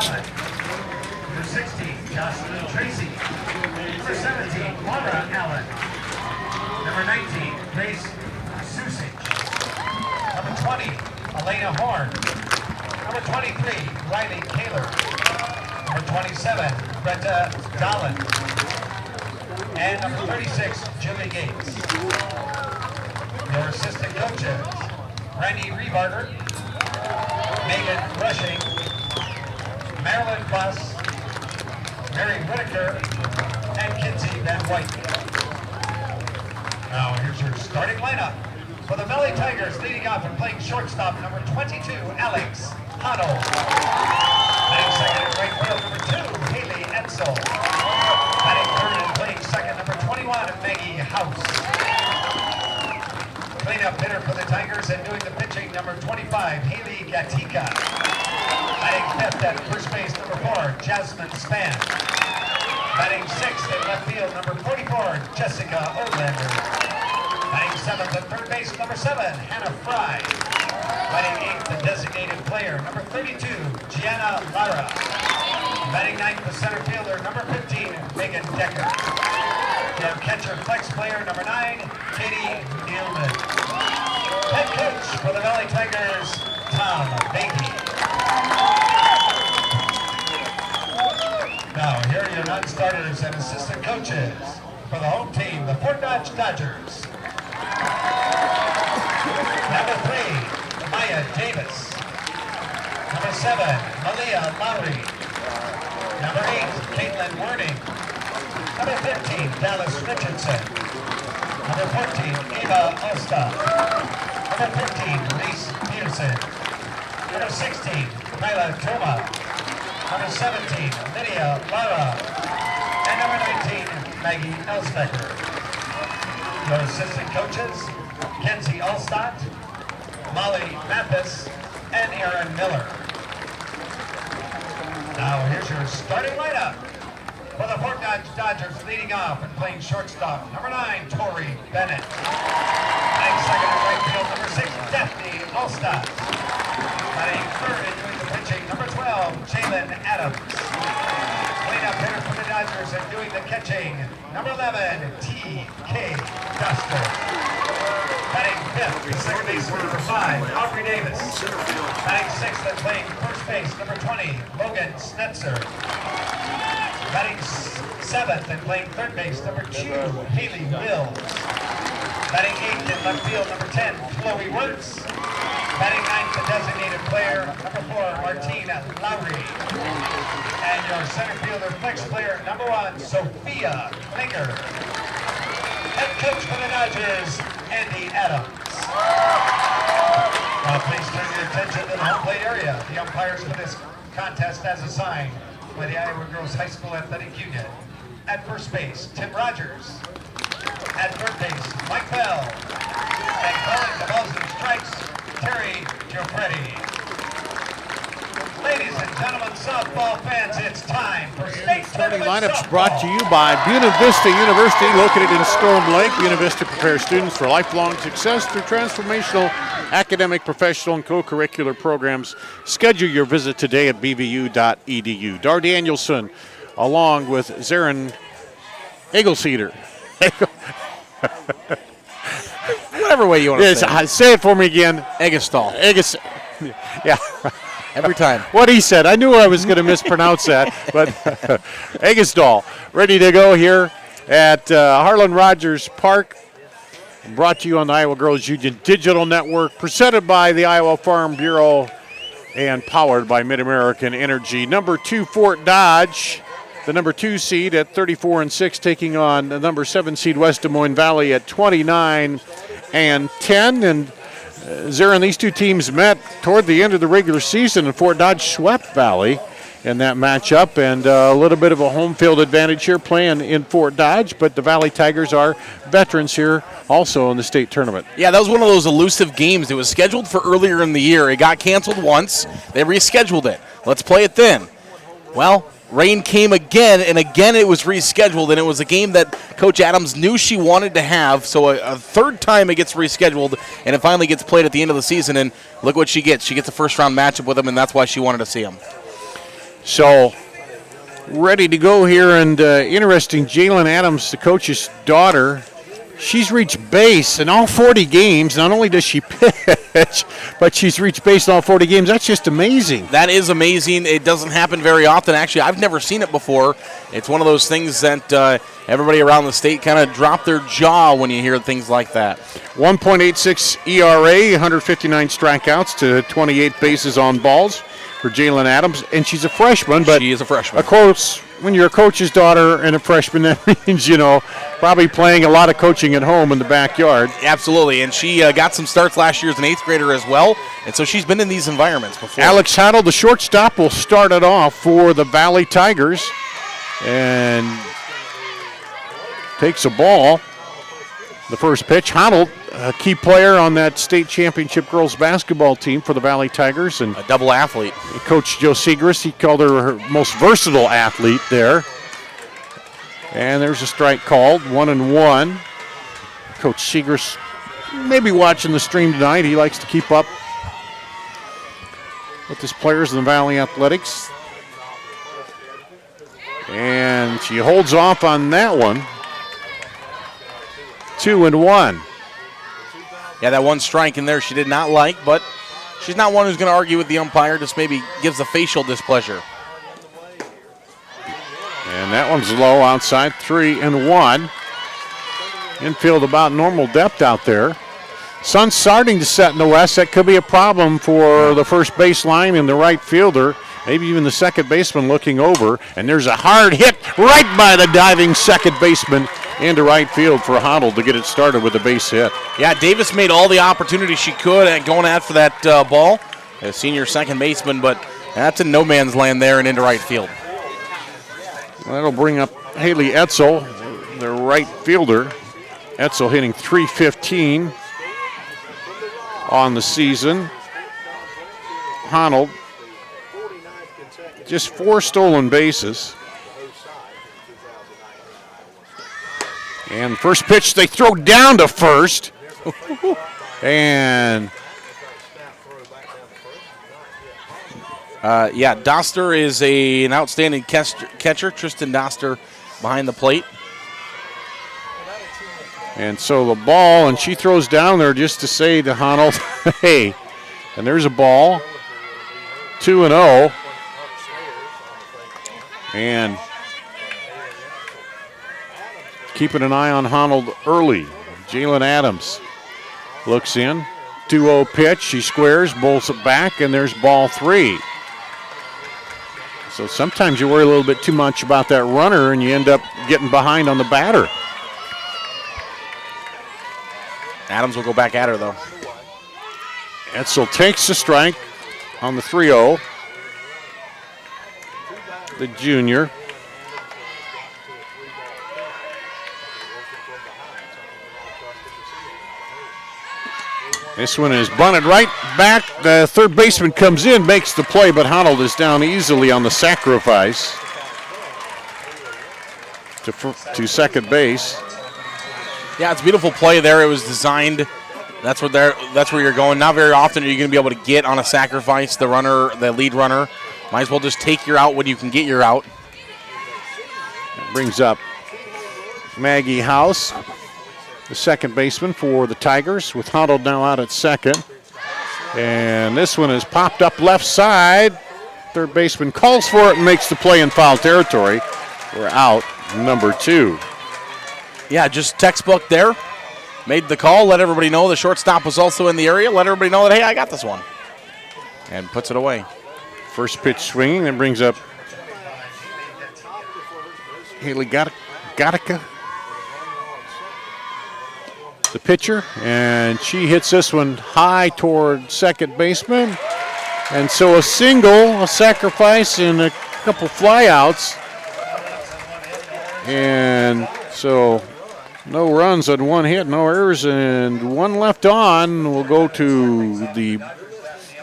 Allen. Number 16, Jocelyn Tracy. Number 17, Laura Allen. Number 19, Grace Susich. Number 20, Elena Horn. Number 23, Riley Kaler. Number 27, Bretta Dolan. And number 36, Julie Gates. Your assistant coaches, Randy Rebarger, Megan Rushing, Marilyn Buss, Mary Whitaker, and Kinsey Van White. Now here's your starting lineup. For the Valley Tigers, leading off and playing shortstop, number 22, Alex Hano. Batting second and right field, number 2, Haley Edsel. Batting third and playing second, number 21, Maggie House. Cleanup hitter for the Tigers and doing the pitching, number 25, Haley Gatika. Batting fifth at first base, number 4, Jasmine Span. Batting sixth in left field, number 44, Jessica Olander. Batting seventh at third base, number 7, Hannah Fry. Batting eighth, the designated player, number 32, Gianna Lara. Batting ninth, the center fielder, number 15, Megan Decker. Your catcher flex player, number 9, Katie Nealman. Head coach for the Valley Tigers, Tom Beatty. Now, here are your non-starters and assistant coaches for the home team, the Fort Dodge Dodgers. Number 3, Maya Davis. Number 7, Malia Lowry. Number 8, Caitlin Werning. Number 15, Dallas Richardson. Number 14, Ava Osta. Number 15, Reese Peterson. Number 16, Kyla Toma. Number 17, Lydia Lara. And number 19, Maggie Elsbecker. Your assistant coaches, Kenzie Allstott, Molly Mathis, and Aaron Miller. Now here's your starting lineup. For the Fort Dodge Dodgers, leading off and playing shortstop, number 9, Tori Bennett. Batting second and right field, number 6, Daphne Allstott. Batting third and doing the pitching, number 12, Jalen Adams. Cleanup hitter for the Dodgers and doing the catching, number 11, T.K. Duster. Batting fifth, the second baseman, number 5, Aubrey Davis. Batting sixth and playing first base, number 20, Logan Snetzer. Batting seventh and playing third base, number 2, Haley Mills. Batting eighth in left field, number 10, Chloe Wirtz. Batting ninth, the designated player, number 4, Martina Lowry. And your center fielder flex player, number 1, Sophia Klinger. Head coach for the Dodgers, Andy Adams. Now please turn your attention to the home plate area. The umpires for this contest as assigned by the Iowa Girls High School Athletic Union. At first base, Tim Rogers. At third base, Mike Bell. And calling the balls and strikes, Terry Gioffretti. Ladies and gentlemen, softball fans, it's time for state Starting tournament lineups softball. brought to you by Buena Vista University, located in Storm Lake. Buena Vista prepares students for lifelong success through transformational academic, professional, and co-curricular programs. Schedule your visit today at bvu.edu. Dar Danielson, along with Zarin Eggleseder. Whatever way you want to say it. Say it for me again. Eggestall. Yeah. Every time. What he said. I knew I was going to mispronounce that, but Eggesdahl ready to go here at Harlan Rogers Park. Brought to you on the Iowa Girls Union Digital Network, presented by the Iowa Farm Bureau and powered by Mid-American Energy. Number 2, Fort Dodge, the number 2 seed at 34-6, taking on the number 7 seed West Des Moines Valley at 29-10. And Zarin, these two teams met toward the end of the regular season, and Fort Dodge swept Valley in that matchup, and a little bit of a home field advantage here playing in Fort Dodge, but the Valley Tigers are veterans here also in the state tournament. Yeah, that was one of those elusive games. It was scheduled for earlier in the year. It got canceled once. They rescheduled it. Let's play it then. Well, rain came again, and again it was rescheduled, and it was a game that Coach Adams knew she wanted to have, so a third time it gets rescheduled, and it finally gets played at the end of the season, and look what she gets. She gets a first-round matchup with them, and that's why she wanted to see them. So ready to go here, and interesting, Jalen Adams, the coach's daughter, she's reached base in all 40 games. Not only does she pitch, but she's reached base in all 40 games. That's just amazing. That is amazing. It doesn't happen very often. Actually, I've never seen it before. It's one of those things that everybody around the state kind of drop their jaw when you hear things like that. 1.86 ERA, 159 strikeouts to 28 bases on balls for Jalen Adams. And she's a freshman. But she is a freshman. Of course, when you're a coach's daughter and a freshman, that means, probably playing a lot of coaching at home in the backyard. Absolutely, and she got some starts last year as an 8th grader as well, and so she's been in these environments before. Alex Hoddle, the shortstop, will start it off for the Valley Tigers and takes a ball. The first pitch. Hoddle, a key player on that state championship girls basketball team for the Valley Tigers. And a double athlete. Coach Joe Segrist, he called her most versatile athlete there. And there's a strike called, 1-1. Coach Segrist may be watching the stream tonight. He likes to keep up with his players in the Valley Athletics. And she holds off on that one. 2-1. Yeah, that one strike in there she did not like, but she's not one who's going to argue with the umpire, just maybe gives a facial displeasure. And that one's low outside, 3-1. Infield about normal depth out there. Sun's starting to set in the west. That could be a problem for the first baseline and the right fielder, maybe even the second baseman looking over. And there's a hard hit right by the diving second baseman into right field for Hoddle to get it started with a base hit. Yeah, Davis made all the opportunities she could at going after that ball, a senior second baseman, but that's in no man's land there and into right field. That'll bring up Haley Etzel, the right fielder. Etzel hitting .315 on the season. Hoddle, just 4 stolen bases. And first pitch, they throw down to first. And Doster is an outstanding catcher. Tristan Doster behind the plate. And so the ball, and she throws down there just to say to Hoddle, hey, and there's a ball. 2-0. And keeping an eye on Hoddle early. Jalen Adams looks in. 2-0 pitch. She squares, bowls it back, and there's ball 3. So sometimes you worry a little bit too much about that runner, and you end up getting behind on the batter. Adams will go back at her, though. Etzel takes the strike on the 3-0. The junior. This one is bunted right back. The third baseman comes in, makes the play, but Hoddle is down easily on the sacrifice to second base. Yeah, it's a beautiful play there. It was designed. That's where you're going. Not very often are you going to be able to get on a sacrifice the lead runner. Might as well just take your out when you can get your out. Brings up Maggie House, the second baseman for the Tigers, with Hoddle now out at second. And this one is popped up left side. Third baseman calls for it and makes the play in foul territory. We're out number 2. Yeah, just textbook there. Made the call, let everybody know the shortstop was also in the area, let everybody know that, hey, I got this one. And puts it away. First pitch swinging, then brings up Haley Gottica, the pitcher, and she hits this one high toward second baseman. And so a single, a sacrifice, and a couple flyouts. And so no runs on one hit, no errors, and one left on. We'll go to the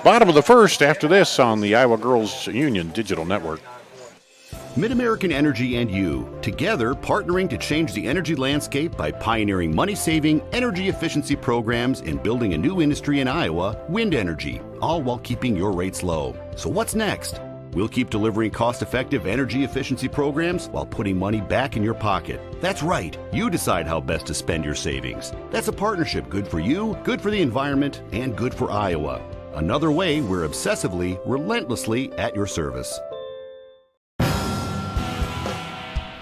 bottom of the first after this on the Iowa Girls Union Digital Network. MidAmerican Energy and you, together partnering to change the energy landscape by pioneering money-saving, energy efficiency programs and building a new industry in Iowa, wind energy, all while keeping your rates low. So what's next? We'll keep delivering cost-effective energy efficiency programs while putting money back in your pocket. That's right. You decide how best to spend your savings. That's a partnership good for you, good for the environment, and good for Iowa. Another way we're obsessively, relentlessly at your service.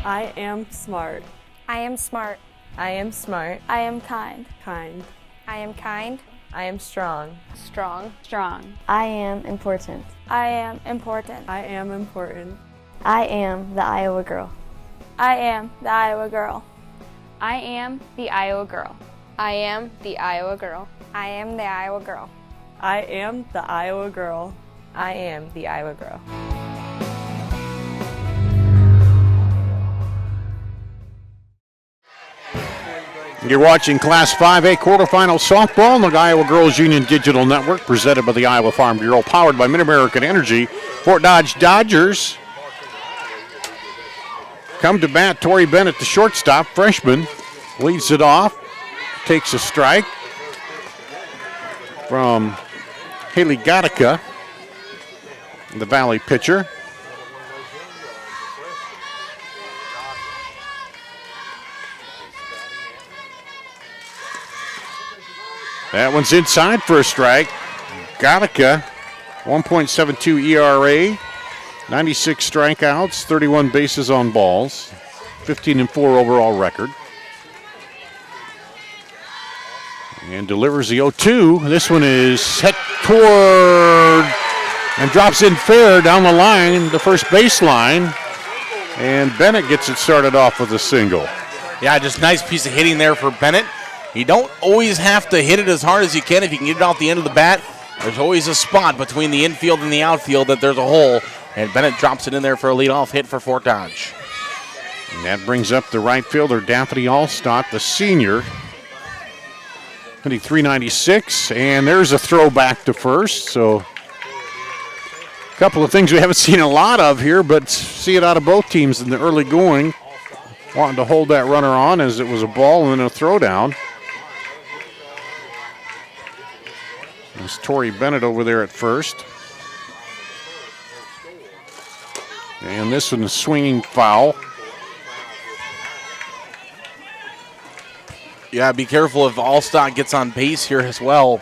I am smart. I am smart. I am smart. I am kind. Kind. I am kind. I am strong. Strong. Strong. I am important. I am important. I am important. I am the Iowa girl. I am the Iowa girl. I am the Iowa girl. I am the Iowa girl. I am the Iowa girl. I am the Iowa girl. I am the Iowa girl. You're watching Class 5A quarterfinal softball on the Iowa Girls Union Digital Network, presented by the Iowa Farm Bureau, powered by Mid-American Energy. Fort Dodge Dodgers come to bat. Tori Bennett, the shortstop, freshman, leads it off, takes a strike from Haley Gatica, the Valley pitcher. That one's inside for a strike. Gatica, 1.72 ERA, 96 strikeouts, 31 bases on balls, 15-4 overall record. And delivers the 0-2. This one is hit toward and drops in fair down the line, the first baseline. And Bennett gets it started off with a single. Yeah, just nice piece of hitting there for Bennett. You don't always have to hit it as hard as you can. If you can get it off the end of the bat, there's always a spot between the infield and the outfield that there's a hole. And Bennett drops it in there for a leadoff hit for Fort Dodge. And that brings up the right fielder, Daphne Allstott, the senior, hitting .396. And there's a throw back to first. So a couple of things we haven't seen a lot of here, but see it out of both teams in the early going. Wanting to hold that runner on as it was a ball and then a throw down. There's Tori Bennett over there at first. And this one is swinging foul. Yeah, be careful if Allstott gets on base here as well.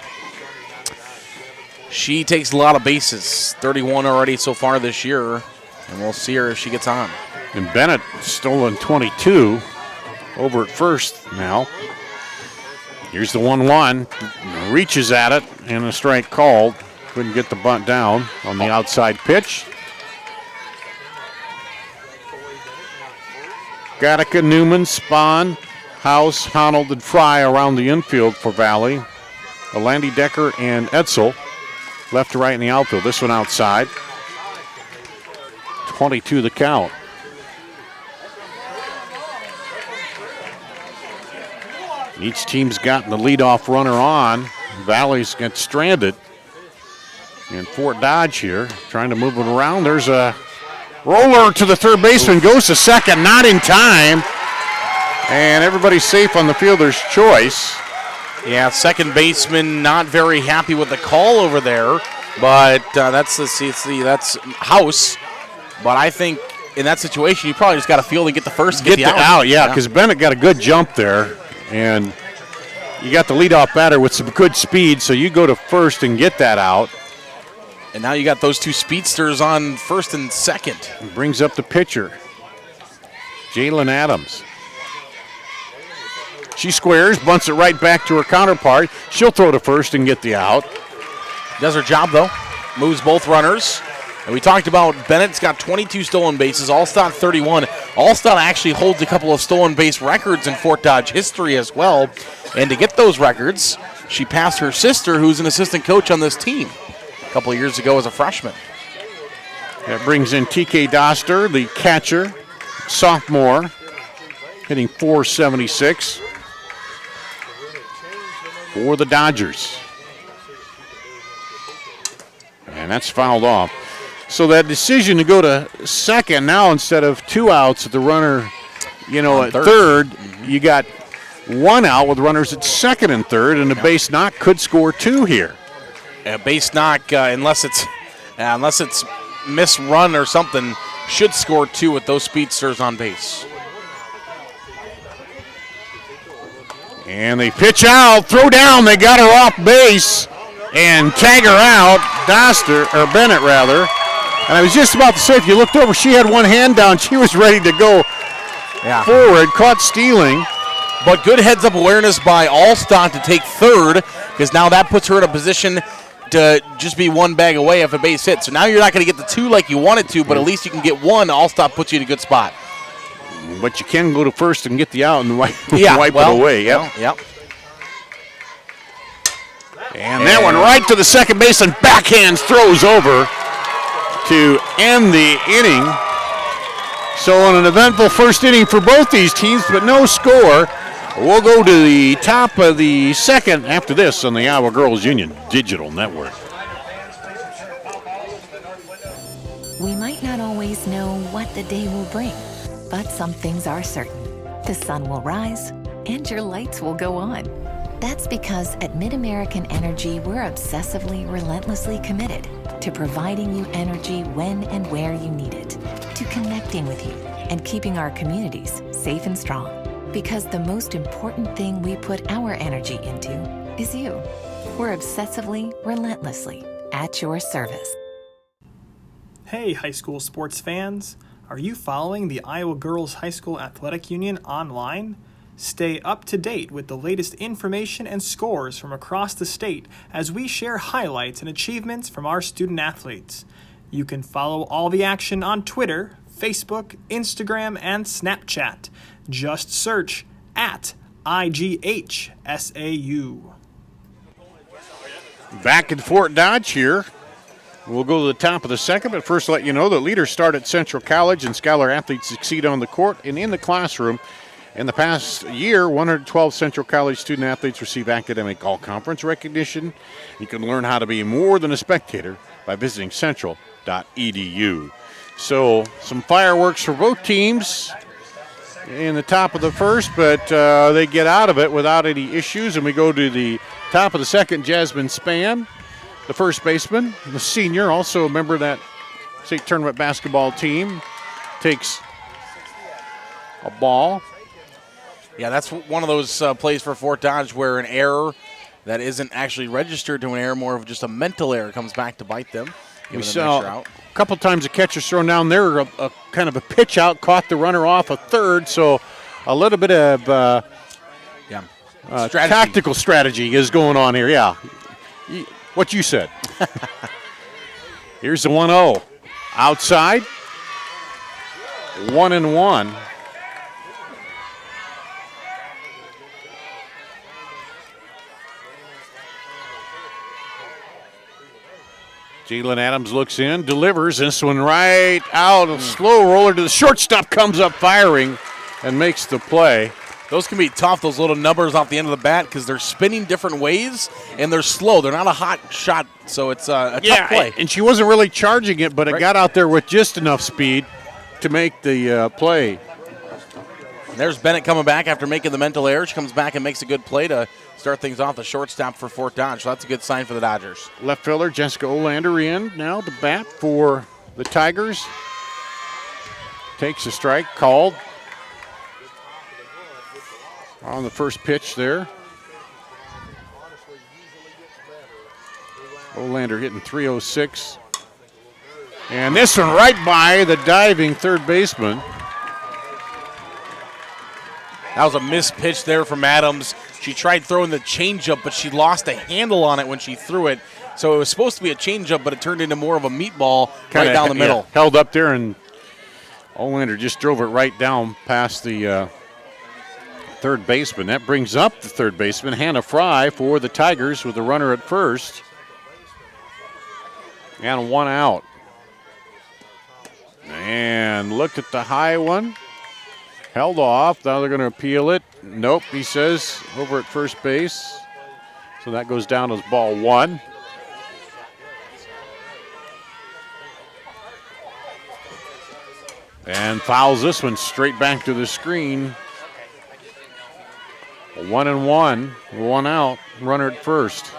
She takes a lot of bases, 31 already so far this year, and we'll see her if she gets on. And Bennett stolen 22 over at first now. Here's the 1-1. Reaches at it, and a strike called. Couldn't get the bunt down on the outside pitch. Gatica, Newman, Spahn, House, Honnold, and Fry around the infield for Valley. Alandi Decker and Edsel left to right in the outfield. This one outside. 22 the count. Each team's gotten the leadoff runner on. Valley's got stranded. And Fort Dodge here trying to move it around. There's a roller to the third baseman, goes to second, not in time. And everybody's safe on the fielder's choice. Yeah, second baseman not very happy with the call over there, but that's House. But I think in that situation, you probably just got to field and get the first, get the out. Yeah, because Bennett got a good jump there. And you got the leadoff batter with some good speed, so you go to first and get that out. And now you got those two speedsters on first and second. It brings up the pitcher, Jalen Adams. She squares, bunts it right back to her counterpart. She'll throw to first and get the out. Does her job, though. Moves both runners. And we talked about Bennett's got 22 stolen bases, Allstott 31. Allstott actually holds a couple of stolen base records in Fort Dodge history as well. And to get those records, she passed her sister, who's an assistant coach on this team a couple of years ago as a freshman. That brings in TK Doster, the catcher, sophomore, hitting .476 for the Dodgers. And that's fouled off. So that decision to go to second now instead of two outs with the runner, at third, you got one out with runners at second and third, and the base knock could score two here. A base knock, unless it's misrun or something, should score 2 with those speedsters on base. And they pitch out, throw down, they got her off base, and tag her out, Bennett rather. And I was just about to say, if you looked over, she had one hand down, she was ready to go forward, caught stealing. But good heads-up awareness by Allstott to take third, because now that puts her in a position to just be one bag away if a base hit. So now you're not going to get the 2 like you wanted to, but at least you can get 1. Allstott puts you in a good spot. But you can go to first and get the out and wipe it away. Yep. Yep. And that one right to the second base and backhands throws over to end the inning. So on an eventful first inning for both these teams, but no score. We'll go to the top of the second after this on the Iowa Girls Union Digital Network. We might not always know what the day will bring, but some things are certain. The sun will rise and your lights will go on. That's because at MidAmerican Energy, we're obsessively, relentlessly committed to providing you energy when and where you need it, to connecting with you and keeping our communities safe and strong. Because the most important thing we put our energy into is you. We're obsessively, relentlessly at your service. Hey, high school sports fans. Are you following the Iowa Girls High School Athletic Union online? Stay up to date with the latest information and scores from across the state as we share highlights and achievements from our student athletes. You can follow all the action on Twitter, Facebook, Instagram, and Snapchat. Just search at IGHSAU. Back in Fort Dodge here. We'll go to the top of the second, but first let you know that leaders start at Central College and scholar athletes succeed on the court and in the classroom. In the past year, 112 Central College student athletes receive academic all-conference recognition. You can learn how to be more than a spectator by visiting central.edu. So some fireworks for both teams in the top of the first, but they get out of it without any issues. And we go to the top of the second, Jasmine Spann, the first baseman, the senior, also a member of that state tournament basketball team, takes a ball. Yeah, that's one of those plays for Fort Dodge where an error that isn't actually registered to an error, more of just a mental error, comes back to bite them. We saw a couple times the catcher's thrown down there, a kind of a pitch out, caught the runner off a third, so a little bit of tactical strategy is going on here, yeah. What you said. Here's the 1-0. Outside, 1-1. Jalen Adams looks in, delivers this one right out. A slow roller to the shortstop, comes up firing and makes the play. Those can be tough, those little numbers off the end of the bat, because they're spinning different ways and they're slow. They're not a hot shot, so it's a tough play. And she wasn't really charging it, but it got out there with just enough speed to make the play. And there's Bennett coming back after making the mental error. She comes back and makes a good play to start things off, the shortstop for Fort Dodge. So that's a good sign for the Dodgers. Left fielder Jessica Olander in now to bat for the Tigers. Takes a strike, called on the first pitch there. Olander hitting .306. And this one right by the diving third baseman. That was a missed pitch there from Adams. She tried throwing the changeup, but she lost a handle on it when she threw it. So it was supposed to be a changeup, but it turned into more of a meatball right down the middle. Held up there, and Olander just drove it right down past the third baseman. That brings up the third baseman, Hannah Fry, for the Tigers with the runner at first. And one out. And look at the high one. Held off. Now they're going to appeal it. Nope, he says, over at first base. So that goes down as ball one. And fouls this one straight back to the screen. 1-1, one out, runner at first.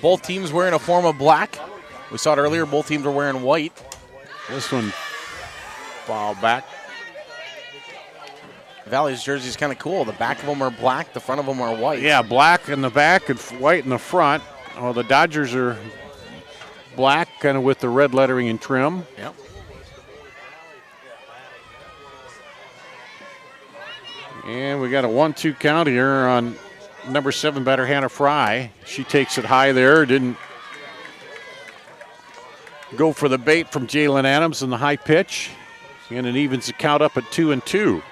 Both teams wearing a form of black. We saw it earlier. Both teams are wearing white. This one foul back. Valley's jersey is kind of cool. The back of them are black. The front of them are white. Yeah, black in the back and white in the front. Oh, the Dodgers are black, kind of with the red lettering and trim. Yep. And we got a 1-2 count here on number 7 batter Hannah Fry. She takes it high there. Didn't go for the bait from Jalen Adams in the high pitch. And it evens the count up at 2-2.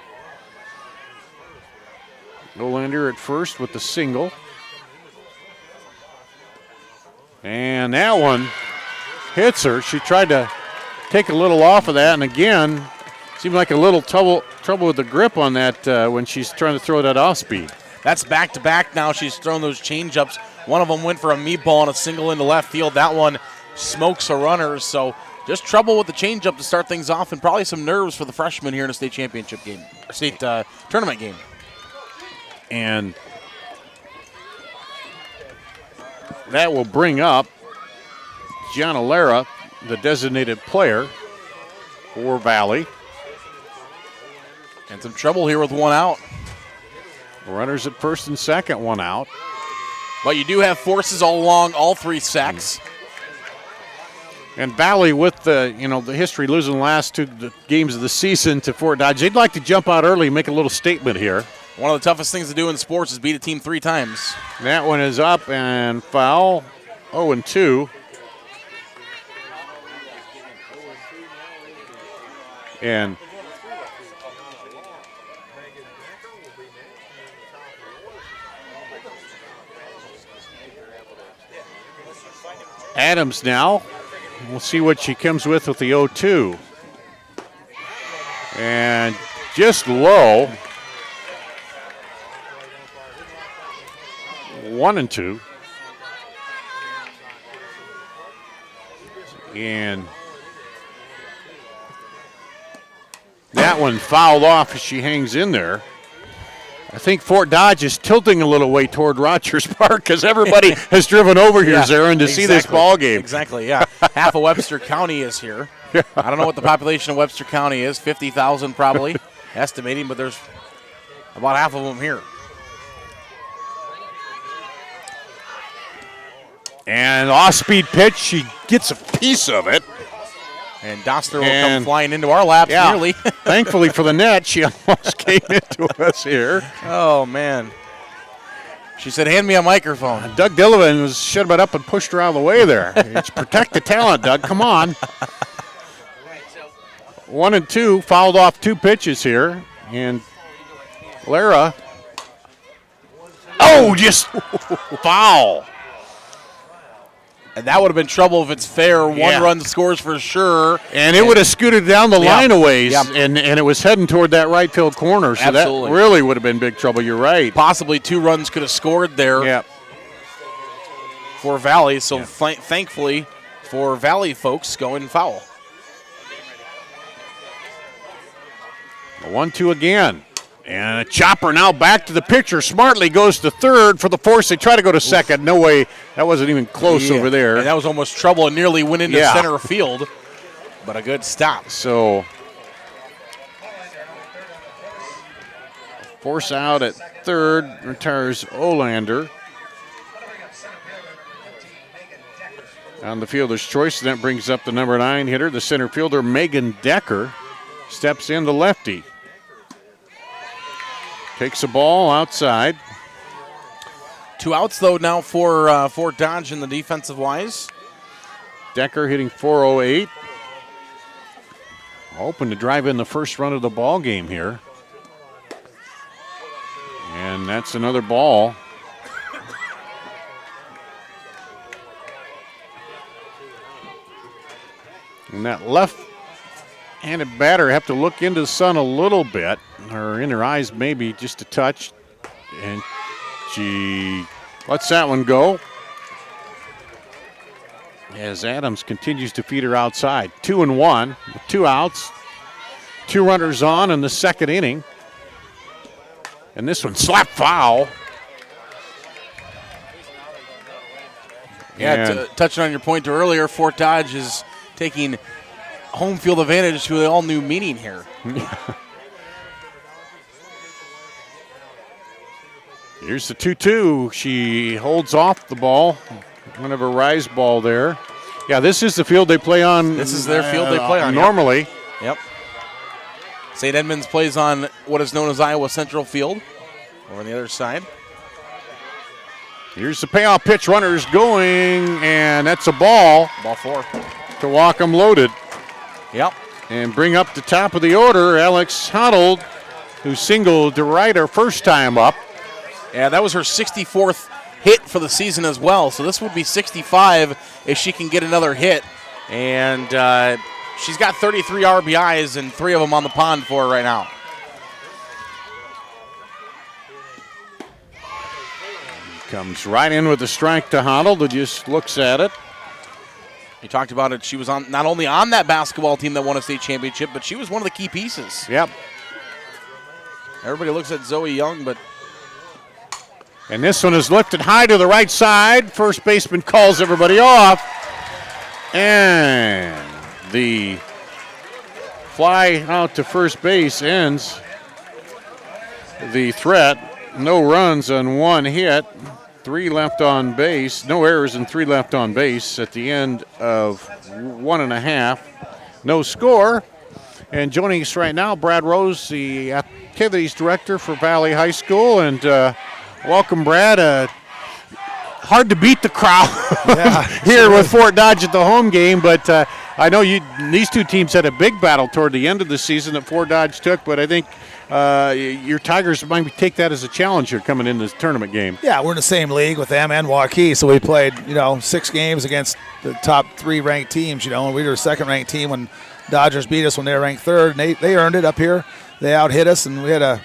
Olander at first with the single. And that one hits her. She tried to take a little off of that, and again, seemed like a little trouble with the grip on that when she's trying to throw that off speed. That's back-to-back now. She's thrown those change-ups. One of them went for a meatball and a single into left field. That one smokes a runner, so just trouble with the change-up to start things off and probably some nerves for the freshman here in a state championship game, or state tournament game. And that will bring up Gianna Lara, the designated player for Valley. And some trouble here with one out. Runners at first and second, one out. But you do have forces all along all three sets. And Valley, with the the history losing the last 2 games of the season to Fort Dodge, they'd like to jump out early and make a little statement here. One of the toughest things to do in sports is beat a team 3 times. That one is up and foul. 0-2. And Adams now. We'll see what she comes with the 0-2. And just low. 1-2. And that one fouled off as she hangs in there. I think Fort Dodge is tilting a little way toward Rogers Park because everybody has driven over here, Zarin, to see this ball game. Exactly, yeah. Half of Webster County is here. I don't know what the population of Webster County is, 50,000 probably, estimating, but there's about half of them here. And off-speed pitch, she gets a piece of it. And Doster will come flying into our laps nearly. Thankfully for the net, she almost came into us here. Oh, man. She said, hand me a microphone. Doug Dillon should have been up and pushed her out of the way there. It's protect the talent, Doug. Come on. 1-2, fouled off 2 pitches here. And Lara. Oh, just foul. And that would have been trouble if it's fair. One run scores for sure. And it would have scooted down the line a ways, and it was heading toward that right field corner. So Absolutely. That really would have been big trouble. You're right. Possibly 2 runs could have scored there for Valley. So thankfully for Valley folks, going foul. 1-2 again. And a chopper now back to the pitcher. Smartly goes to third for the force. They try to go to second. No way. That wasn't even close over there. And that was almost trouble and nearly went into center field. But a good stop. So force out at third. Retires Olander. On the fielder's choice. And that brings up the number 9 hitter. The center fielder, Megan Decker, steps in the lefty. Takes the ball outside. 2 outs, though, now for Fort Dodge in the defensive wise. Decker hitting .408. Hoping to drive in the first run of the ball game here. And that's another ball. And that left-handed batter have to look into the sun a little bit, or in her eyes maybe just a touch. And she lets that one go. As Adams continues to feed her outside. 2-1 with 2 outs. 2 runners on in the second inning. And this one slap foul. Yeah, touching on your point earlier, Fort Dodge is taking home field advantage to an all-new meaning here. Here's the 2-2. She holds off the ball. Kind of a rise ball there. Yeah, this is the field they play on. This is their field they play on. Normally. Yep. St. Edmunds plays on what is known as Iowa Central Field over on the other side. Here's the payoff pitch. Runners going, and that's a ball. Ball 4. To walk them loaded. Yep. And bring up the top of the order, Alex Hoddle, who singled to right her first time up. Yeah, that was her 64th hit for the season as well. So this would be 65 if she can get another hit. And she's got 33 RBIs and 3 of them on the pond for her right now. Comes right in with the strike to Hoddle, who just looks at it. You talked about it. She was on not only on that basketball team that won a state championship, but she was one of the key pieces. Yep. Everybody looks at Zoe Young, but... And this one is lifted high to the right side. First baseman calls everybody off. And the fly out to first base ends the threat. No runs on 1 hit. 3 left on base. No errors and 3 left on base at the end of 1.5. No score. And joining us right now, Brad Rose, the activities director for Valley High School. And welcome, Brad. Hard to beat the crowd here with Fort Dodge at the home game, but I know these two teams had a big battle toward the end of the season that Fort Dodge took, but I think your Tigers might take that as a challenge here coming into this tournament game. Yeah, we're in the same league with them and Waukee, so we played 6 games against the top 3 ranked teams, and we were a second-ranked team when Dodgers beat us when they were ranked 3rd, and they earned it up here. They out-hit us, and we had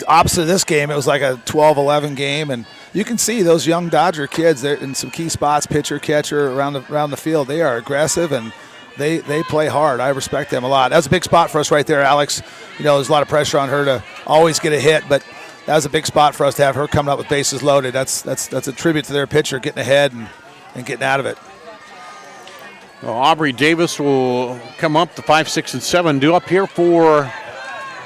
opposite of this game, it was like a 12-11 game, and you can see those young Dodger kids, they're in some key spots, pitcher, catcher, around the field. They are aggressive, and they play hard. I respect them a lot. That was a big spot for us right there, Alex. There's a lot of pressure on her to always get a hit, but that was a big spot for us to have her coming up with bases loaded. That's a tribute to their pitcher getting ahead and getting out of it. Well, Aubrey Davis will come up, the 5, 6, and 7 due up here for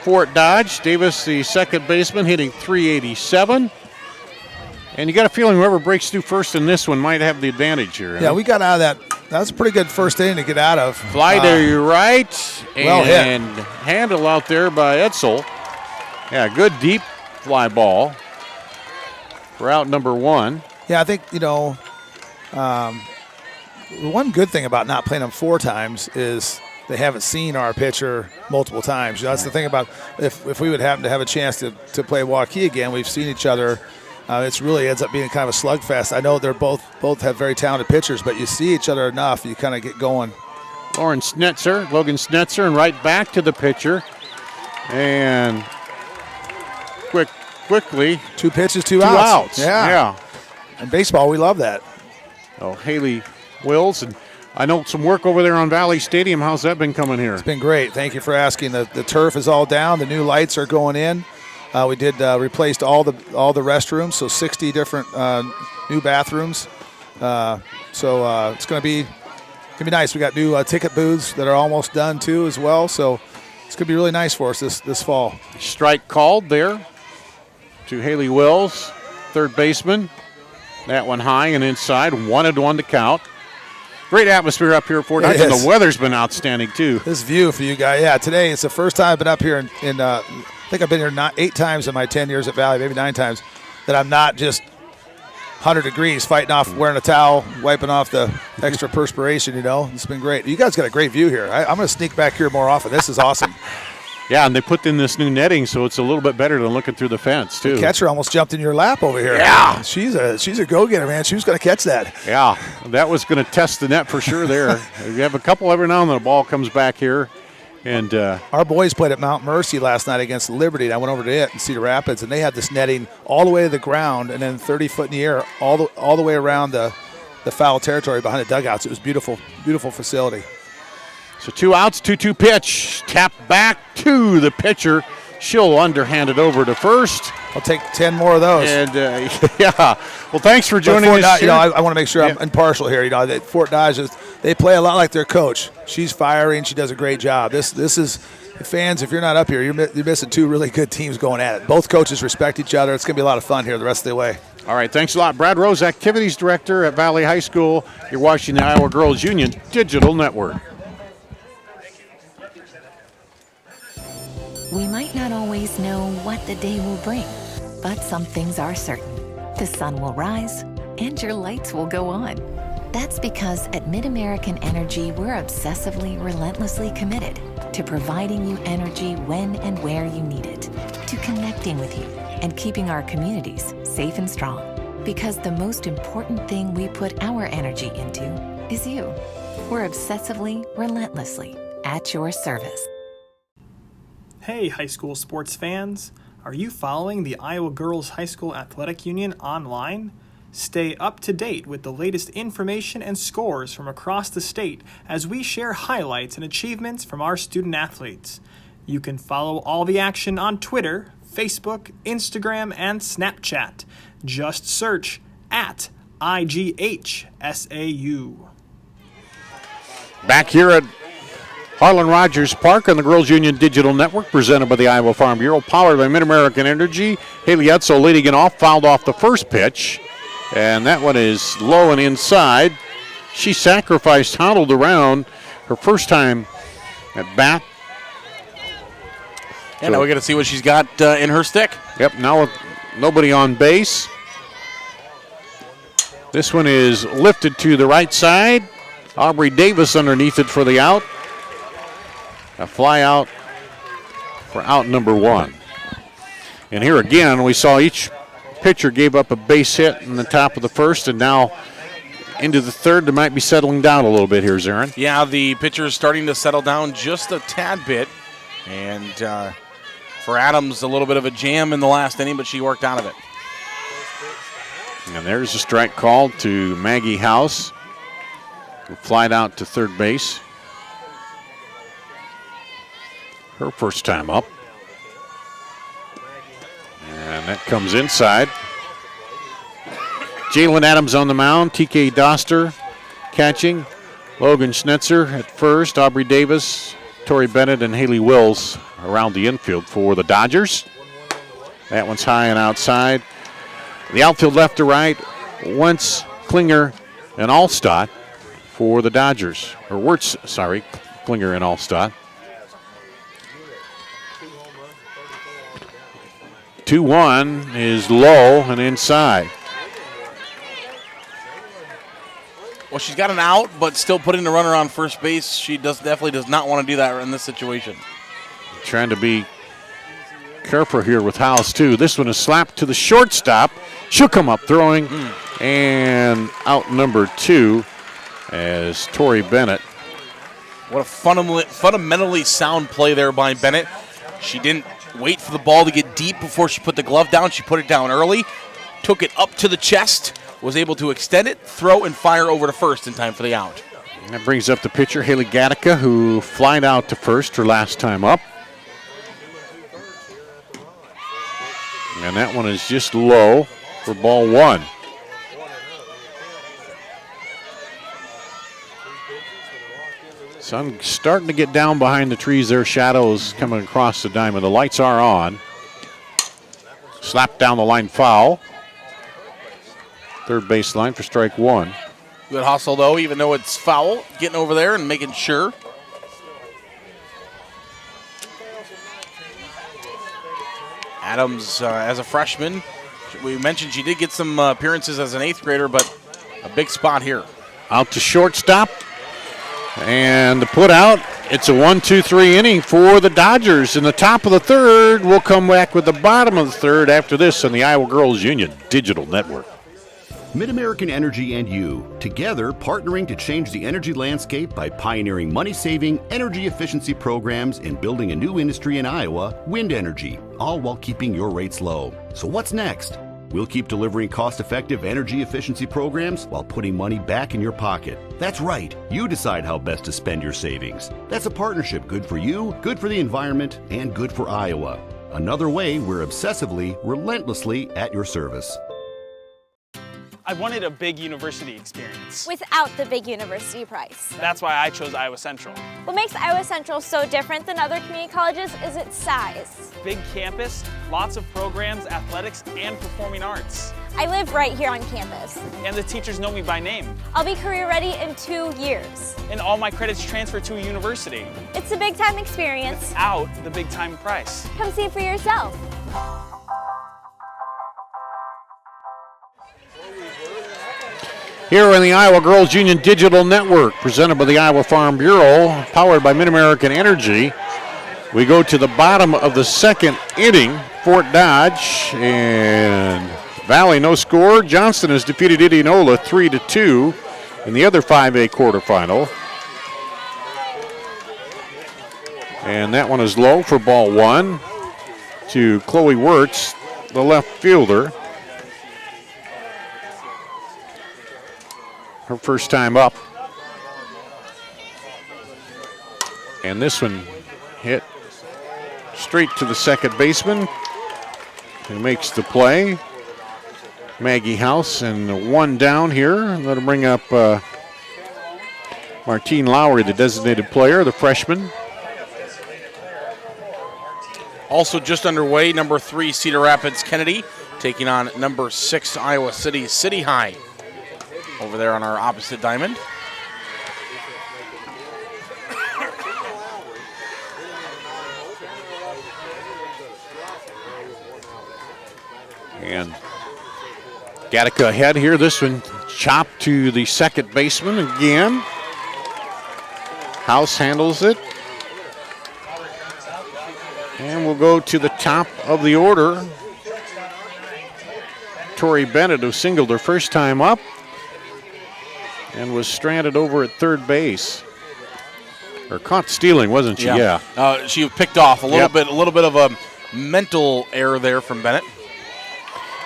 Fort Dodge. Davis, the second baseman, hitting .387. And you got a feeling whoever breaks through first in this one might have the advantage here. Yeah, we got out of that. That's a pretty good first inning to get out of. Fly to your right. Well and hit. Handle out there by Edsel. Yeah, good deep fly ball for out number 1. Yeah, I think, one good thing about not playing them 4 times is they haven't seen our pitcher multiple times. That's the thing about if we would happen to have a chance to play Waukee again, we've seen each other. It really ends up being kind of a slugfest. I know they're both have very talented pitchers, but you see each other enough, you kind of get going. Logan Snetzer, and right back to the pitcher. And quickly. 2 pitches, 2 outs. Yeah. In baseball, we love that. Oh, Haley Wills, and I know some work over there on Valley Stadium. How's that been coming here? It's been great. Thank you for asking. The turf is all down. The new lights are going in. We did replaced all the restrooms, so 60 different new bathrooms. So it's gonna be nice. We got new ticket booths that are almost done too as well. So it's gonna be really nice for us this fall. Strike called there to Haley Wills, third baseman. That one high and inside. 1-1 to count. Great atmosphere up here at Fort Dodge, and the weather's been outstanding too. This view for you guys, yeah. Today it's the first time I've been up here in I think I've been here 8 times in my 10 years at Valley, maybe 9 times, that I'm not just 100 degrees fighting off, wearing a towel, wiping off the extra perspiration. It's been great. You guys got a great view here. I'm going to sneak back here more often. This is awesome. Yeah, and they put in this new netting, so it's a little bit better than looking through the fence too. The catcher almost jumped in your lap over here. Yeah, she's a go-getter, man. She was going to catch that. Yeah, that was going to test the net for sure. There, you have a couple every now and then. The ball comes back here, and our boys played at Mount Mercy last night against Liberty. And I went over to it in Cedar Rapids, and they had this netting all the way to the ground, and then 30 foot in the air, all the way around the foul territory behind the dugouts. It was beautiful, beautiful facility. So 2 outs, 2-2 pitch. Tap back to the pitcher. She'll underhand it over to first. I'll take 10 more of those. And, yeah. Well, thanks for joining us. Dodge, I want to make sure I'm impartial here. Fort Dodge, they play a lot like their coach. She's fiery, and she does a great job. This is, fans, if you're not up here, you're missing two really good teams going at it. Both coaches respect each other. It's going to be a lot of fun here the rest of the way. All right, thanks a lot. Brad Rose, Activities Director at Valley High School. You're watching the Iowa Girls Union Digital Network. We might not always know what the day will bring, but some things are certain. The sun will rise and your lights will go on. That's because at MidAmerican Energy, we're obsessively, relentlessly committed to providing you energy when and where you need it, to connecting with you and keeping our communities safe and strong. Because the most important thing we put our energy into is you. We're obsessively, relentlessly at your service. Hey, high school sports fans. Are you following the Iowa Girls High School Athletic Union online? Stay up to date with the latest information and scores from across the state as we share highlights and achievements from our student athletes. You can follow all the action on Twitter, Facebook, Instagram, and Snapchat. Just search at IGHSAU. Back here at Harlan Rogers Park on the Girls Union Digital Network, presented by the Iowa Farm Bureau, powered by MidAmerican Energy. IGHSAU leading it off, fouled off the first pitch, and that one is low and inside. She sacrificed, toddled around her first time at bat. And now we got to see what she's got in her stick. Yep, now with nobody on base. This one is lifted to the right side. Aubrey Davis underneath it for the out. A fly out for out number one. And here again, we saw each pitcher gave up a base hit in the top of the first, and now into the third. They might be settling down a little bit here, Zarin. Yeah, the pitcher is starting to settle down just a tad bit. And for Adams, a little bit of a jam in the last inning, but she worked out of it. And there's a strike called to Maggie House, who flied out to third base. Her first time up. And that comes inside. Jalen Adams on the mound. TK Doster catching. Logan Schnitzer at first. Aubrey Davis, Tori Bennett, and Haley Wills around the infield for the Dodgers. That one's high and outside. The outfield left to right. Wentz, Klinger, and Allstott for the Dodgers. Or Wirtz, sorry, Klinger and Allstott. 2-1 is low and inside. Well, she's got an out, but still putting the runner on first base. She definitely does not want to do that in this situation. Trying to be careful here with House, too. This one is slapped to the shortstop. She'll come up throwing. And out number two as Tori Bennett. What a fundamentally sound play there by Bennett. She didn't wait for the ball to get deep before she put the glove down. She put it down early, took it up to the chest, was able to extend it, throw, and fire over to first in time for the out. And that brings up the pitcher, Haley Gattaca, who flied out to first her last time up. And that one is just low for ball one. Sun starting to get down behind the trees there. Shadows coming across the diamond. The lights are on. Slapped down the line, foul. Third base line for strike one. Good hustle, though, even though it's foul. Getting over there and making sure. Adams, as a freshman, we mentioned she did get some appearances as an eighth grader, but a big spot here. Out to shortstop. And the put out, it's a 1-2-3 inning for the Dodgers. In the top of the third, we'll come back with the bottom of the third after this on the Iowa Girls Union Digital Network. MidAmerican Energy and you, together partnering to change the energy landscape by pioneering money-saving, energy efficiency programs and building a new industry in Iowa, wind energy, all while keeping your rates low. So what's next? We'll keep delivering cost-effective energy efficiency programs while putting money back in your pocket. That's right. You decide how best to spend your savings. That's a partnership good for you, good for the environment, and good for Iowa. Another way we're obsessively, relentlessly at your service. I wanted a big university experience. Without the big university price. That's why I chose Iowa Central. What makes Iowa Central so different than other community colleges is its size. Big campus, lots of programs, athletics, and performing arts. I live right here on campus. And the teachers know me by name. I'll be career ready in 2 years. And all my credits transfer to a university. It's a big time experience. Without the big time price. Come see for yourself. Here on the Iowa Girls Union Digital Network, presented by the Iowa Farm Bureau, powered by Mid-American Energy, we go to the bottom of the second inning. Fort Dodge and Valley no score. Johnston has defeated Indianola 3-2 in the other 5A quarterfinal. And that one is low for ball one to Chloe Wirtz, the left fielder. Her first time up. And this one hit straight to the second baseman, who makes the play. Maggie House, and one down here. That'll bring up Martine Lowry, the designated player, the freshman. Also just underway, number 3 Cedar Rapids Kennedy taking on number 6 Iowa City City High over there on our opposite diamond. And Gattaca ahead here. This one chopped to the second baseman again. House handles it. And we'll go to the top of the order. Tori Bennett, who singled her first time up and was stranded over at third base. Or caught stealing, wasn't she? Yeah. She picked off a little bit of a mental error there from Bennett.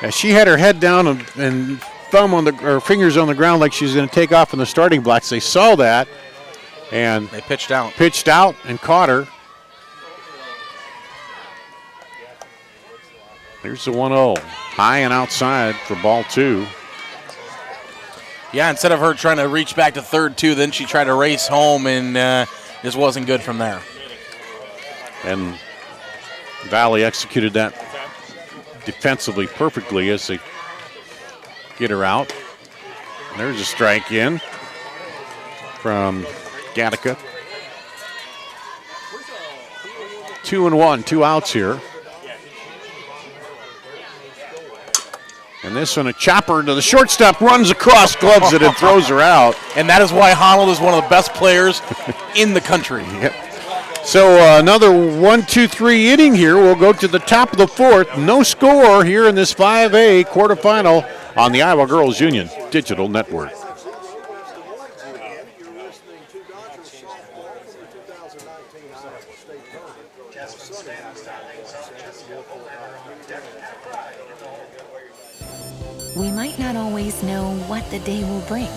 Yeah, she had her head down and thumb on or fingers on the ground like she's going to take off in the starting blocks. They saw that, and they pitched out and caught her. Here's the 1-0, high and outside for ball two. Yeah, instead of her trying to reach back to third too, then she tried to race home, and just wasn't good from there. And Valley executed that defensively perfectly as they get her out. And there's a strike in from Gattaca. 2-1, 2 outs here. And this one, a chopper to the shortstop, runs across, gloves it, and throws her out. And that is why Honnold is one of the best players in the country. Yep. So another 1-2-3 inning here. We'll go to the top of the fourth. No score here in this 5A quarterfinal on the Iowa Girls Union Digital Network. We might not always know what the day will bring,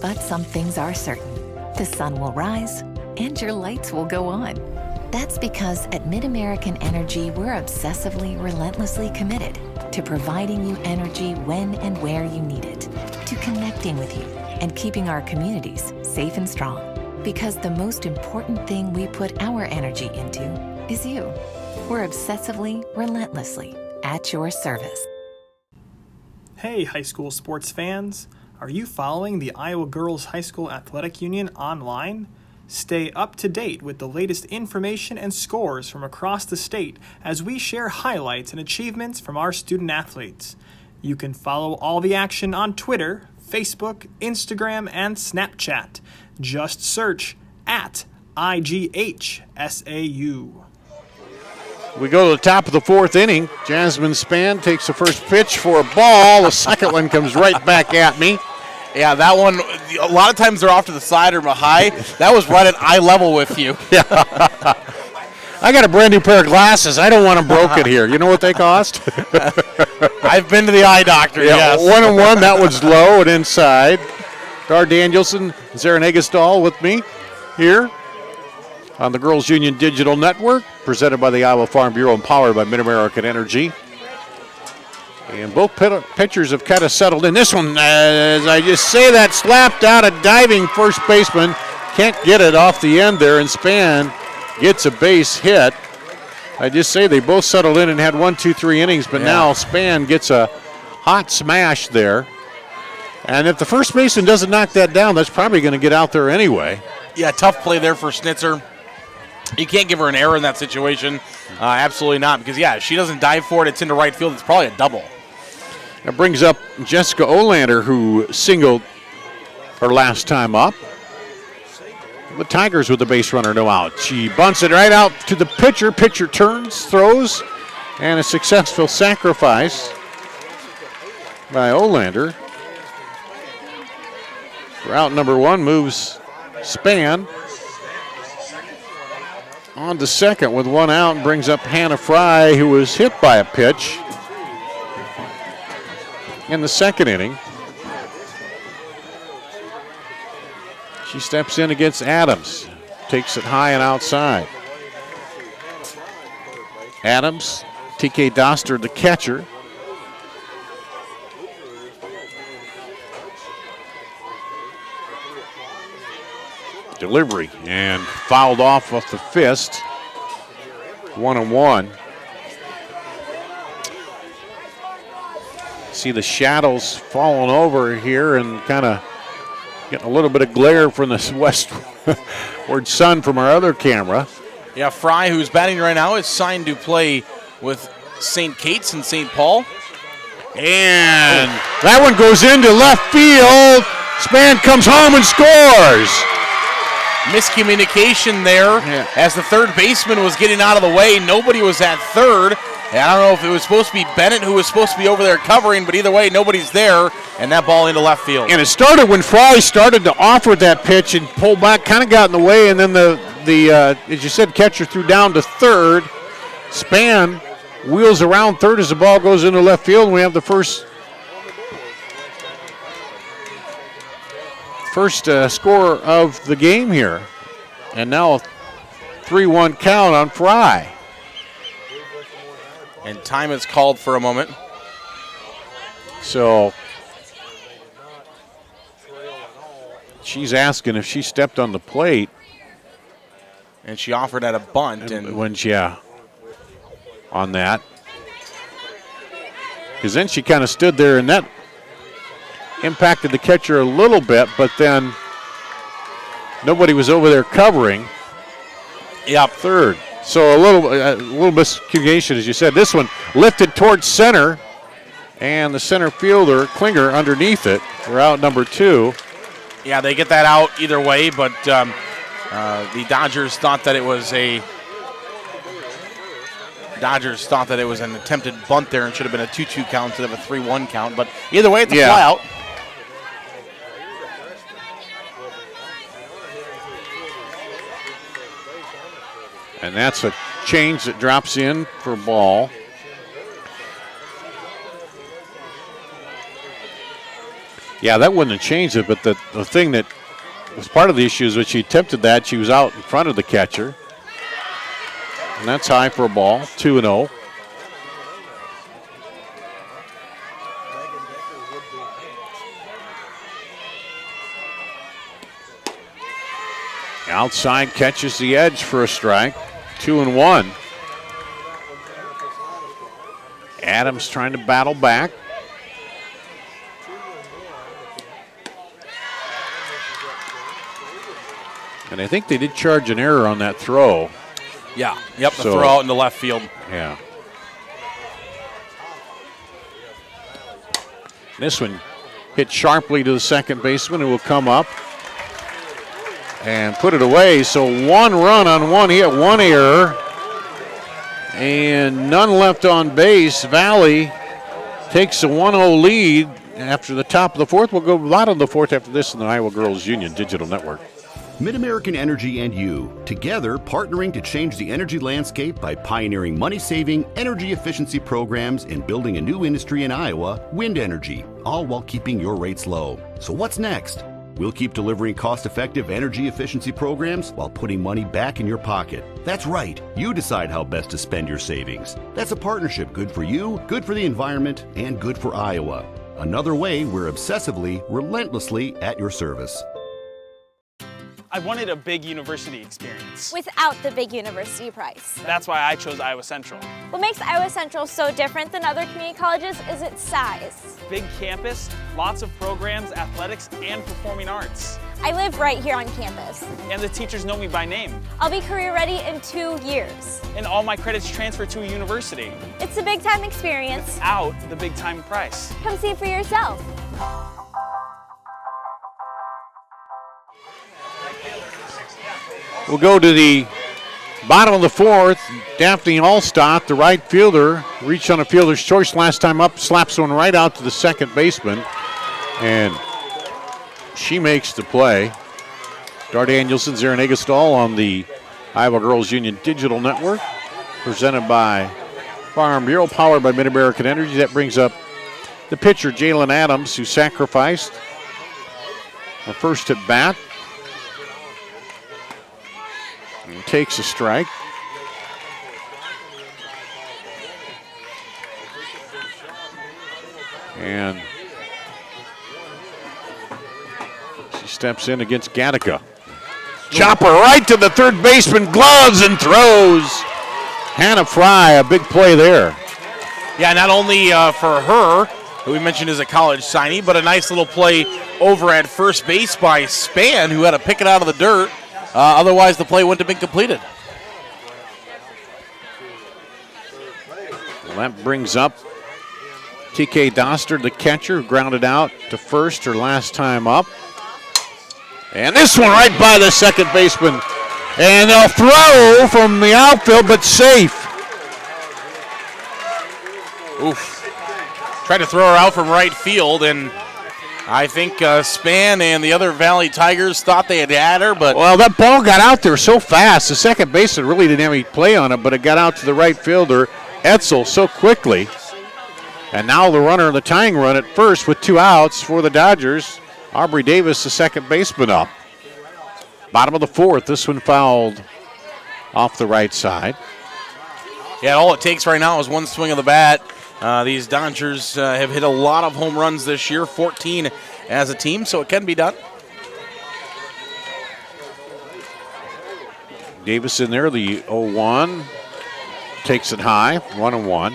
but some things are certain. The sun will rise and your lights will go on. That's because at Mid-American Energy, we're obsessively, relentlessly committed to providing you energy when and where you need it, to connecting with you and keeping our communities safe and strong. Because the most important thing we put our energy into is you. We're obsessively, relentlessly at your service. Hey, high school sports fans. Are you following the Iowa Girls High School Athletic Union online? Stay up to date with the latest information and scores from across the state as we share highlights and achievements from our student athletes. You can follow all the action on Twitter, Facebook, Instagram, and Snapchat. Just search at IGHSAU. We go to the top of the fourth inning. Jasmine Spann takes the first pitch for a ball. The second one comes right back at me. Yeah, that one, a lot of times they're off to the side or high. That was right at eye level with you. Yeah. I got a brand new pair of glasses. I don't want them broken here. You know what they cost? I've been to the eye doctor, yeah, yes. 1-1. That one's low and inside. Dar Danielson, Zarin Egestal with me here on the Girls Union Digital Network. presented by the Iowa Farm Bureau and powered by Mid-American Energy. And both pitchers have kind of settled in. This one, as I just say that, slapped out a diving first baseman. Can't get it off the end there, and Span gets a base hit. I just say they both settled in and had 1, 2, 3 innings, but now Span gets a hot smash there. And if the first baseman doesn't knock that down, that's probably going to get out there anyway. Yeah, tough play there for Schnitzer. You can't give her an error in that situation. Absolutely not, because, if she doesn't dive for it, it's into right field. It's probably a double. That brings up Jessica Olander, who singled her last time up. The Tigers with the base runner, no out. She bunts it right out to the pitcher. Pitcher turns, throws, and a successful sacrifice by Olander. Route number 1 moves Span on to second with 1 out and brings up Hannah Fry, who was hit by a pitch in the second inning. She steps in against Adams, takes it high and outside. Adams, TK Doster, the catcher. Delivery and fouled off the fist. 1-1. See the shadows falling over here and kind of getting a little bit of glare from the westward sun from our other camera. Yeah, Fry, who's batting right now, is signed to play with St. Kate's and St. Paul. And that one goes into left field. Span comes home and scores. Miscommunication there as the third baseman was getting out of the way. Nobody was at third. And I don't know if it was supposed to be Bennett who was supposed to be over there covering, but either way, nobody's there, and that ball into left field. And it started when Fry started to offer that pitch and pull back, kind of got in the way, and then the as you said, catcher threw down to third. Span wheels around third as the ball goes into left field, and we have the first score of the game here. And now a 3-1 count on Fry. And time is called for a moment. So she's asking if she stepped on the plate. And she offered at a bunt. And when on that. Because then she kind of stood there, and that impacted the catcher a little bit, but then nobody was over there covering. Third. So a little miscommunication, as you said. This one lifted towards center, and the center fielder, Klinger, underneath it for out number 2. Yeah, they get that out either way, but the Dodgers thought that it was an attempted bunt there and should have been a 2-2 count instead of a 3-1 count. But either way, it's a fly out. And that's a change that drops in for ball. Yeah, that wouldn't have changed it, but the thing that was part of the issue is when she attempted that, she was out in front of the catcher. And that's high for a ball, 2-0. Outside catches the edge for a strike. 2-1. Adams trying to battle back. And I think they did charge an error on that throw. Yeah, the throw out into left field. Yeah. This one hit sharply to the second baseman, who will come up and put it away. So 1 run on 1 hit, 1 error, and none left on base. Valley takes a 1-0 lead after the top of the 4th. We'll go bottom of the 4th after this in the Iowa Girls Union Digital Network. Mid-American Energy and you, together partnering to change the energy landscape by pioneering money-saving, energy efficiency programs and building a new industry in Iowa, wind energy, all while keeping your rates low. So what's next? We'll keep delivering cost-effective energy efficiency programs while putting money back in your pocket. That's right. You decide how best to spend your savings. That's a partnership good for you, good for the environment, and good for Iowa. Another way we're obsessively, relentlessly at your service. I wanted a big university experience. Without the big university price. That's why I chose Iowa Central. What makes Iowa Central so different than other community colleges is its size. Big campus, lots of programs, athletics, and performing arts. I live right here on campus. And the teachers know me by name. I'll be career ready in 2 years. And all my credits transfer to a university. It's a big time experience. Without the big time price. Come see for yourself. We'll go to the bottom of the fourth. Daphne Allstott, the right fielder, reached on a fielder's choice last time up, slaps one right out to the second baseman, and she makes the play. Dar Danielson, Zarin Egestal on the Iowa Girls Union Digital Network, presented by Farm Bureau, powered by Mid-American Energy. That brings up the pitcher, Jalen Adams, who sacrificed her first at bat. And takes a strike. And she steps in against Gattaca. Chopper right to the third baseman, gloves and throws. Hannah Fry, a big play there. Yeah, not only for her, who we mentioned is a college signee, but a nice little play over at first base by Span, who had to pick it out of the dirt. Otherwise, the play wouldn't have been completed. Well, that brings up TK Doster, the catcher, who grounded out to first her last time up. And this one right by the second baseman. And they'll throw from the outfield, but safe. Oof. Tried to throw her out from right field, and I think Span and the other Valley Tigers thought they had her, but... Well, that ball got out there so fast. The second baseman really didn't have any play on it, but it got out to the right fielder, Etzel, so quickly. And now the runner in the tying run at first with 2 outs for the Dodgers. Aubrey Davis, the second baseman, up. Bottom of the fourth, this one fouled off the right side. Yeah, all it takes right now is one swing of the bat. These Dodgers have hit a lot of home runs this year, 14 as a team, so it can be done. Davis in there, the 0-1. Takes it high, 1-1.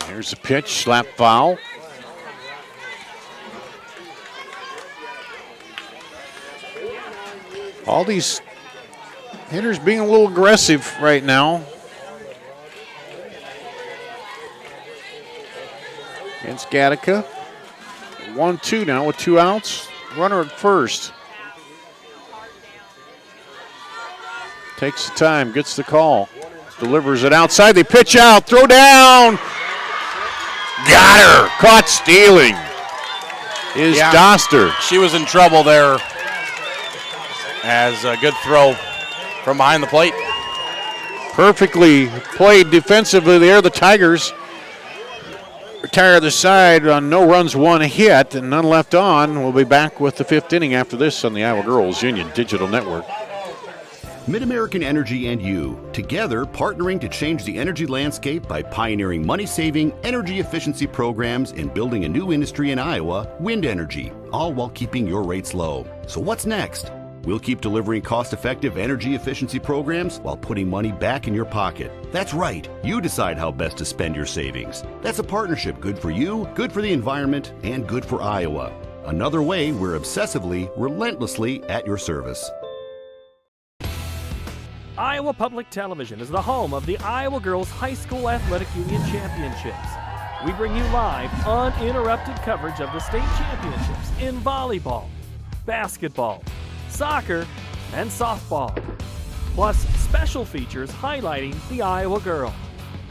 Here's a pitch, slap foul. All these hitters being a little aggressive right now. Against Gattaca. 1-2 now with 2 outs. Runner at first. Takes the time, gets the call. Delivers it outside. They pitch out, throw down. Got her. Caught stealing is Doster. She was in trouble there. As a good throw from behind the plate. Perfectly played defensively there. The Tigers retire the side on no runs, 1 hit, and none left on. We'll be back with the 5th inning after this on the Iowa Girls Union Digital Network. Mid-American Energy and you, together partnering to change the energy landscape by pioneering money-saving, energy efficiency programs and building a new industry in Iowa, wind energy, all while keeping your rates low. So what's next? We'll keep delivering cost-effective energy efficiency programs while putting money back in your pocket. That's right. You decide how best to spend your savings. That's a partnership good for you, good for the environment, and good for Iowa. Another way we're obsessively, relentlessly at your service. Iowa Public Television is the home of the Iowa Girls High School Athletic Union Championships. We bring you live, uninterrupted coverage of the state championships in volleyball, basketball, soccer, and softball. Plus special features highlighting the Iowa Girl.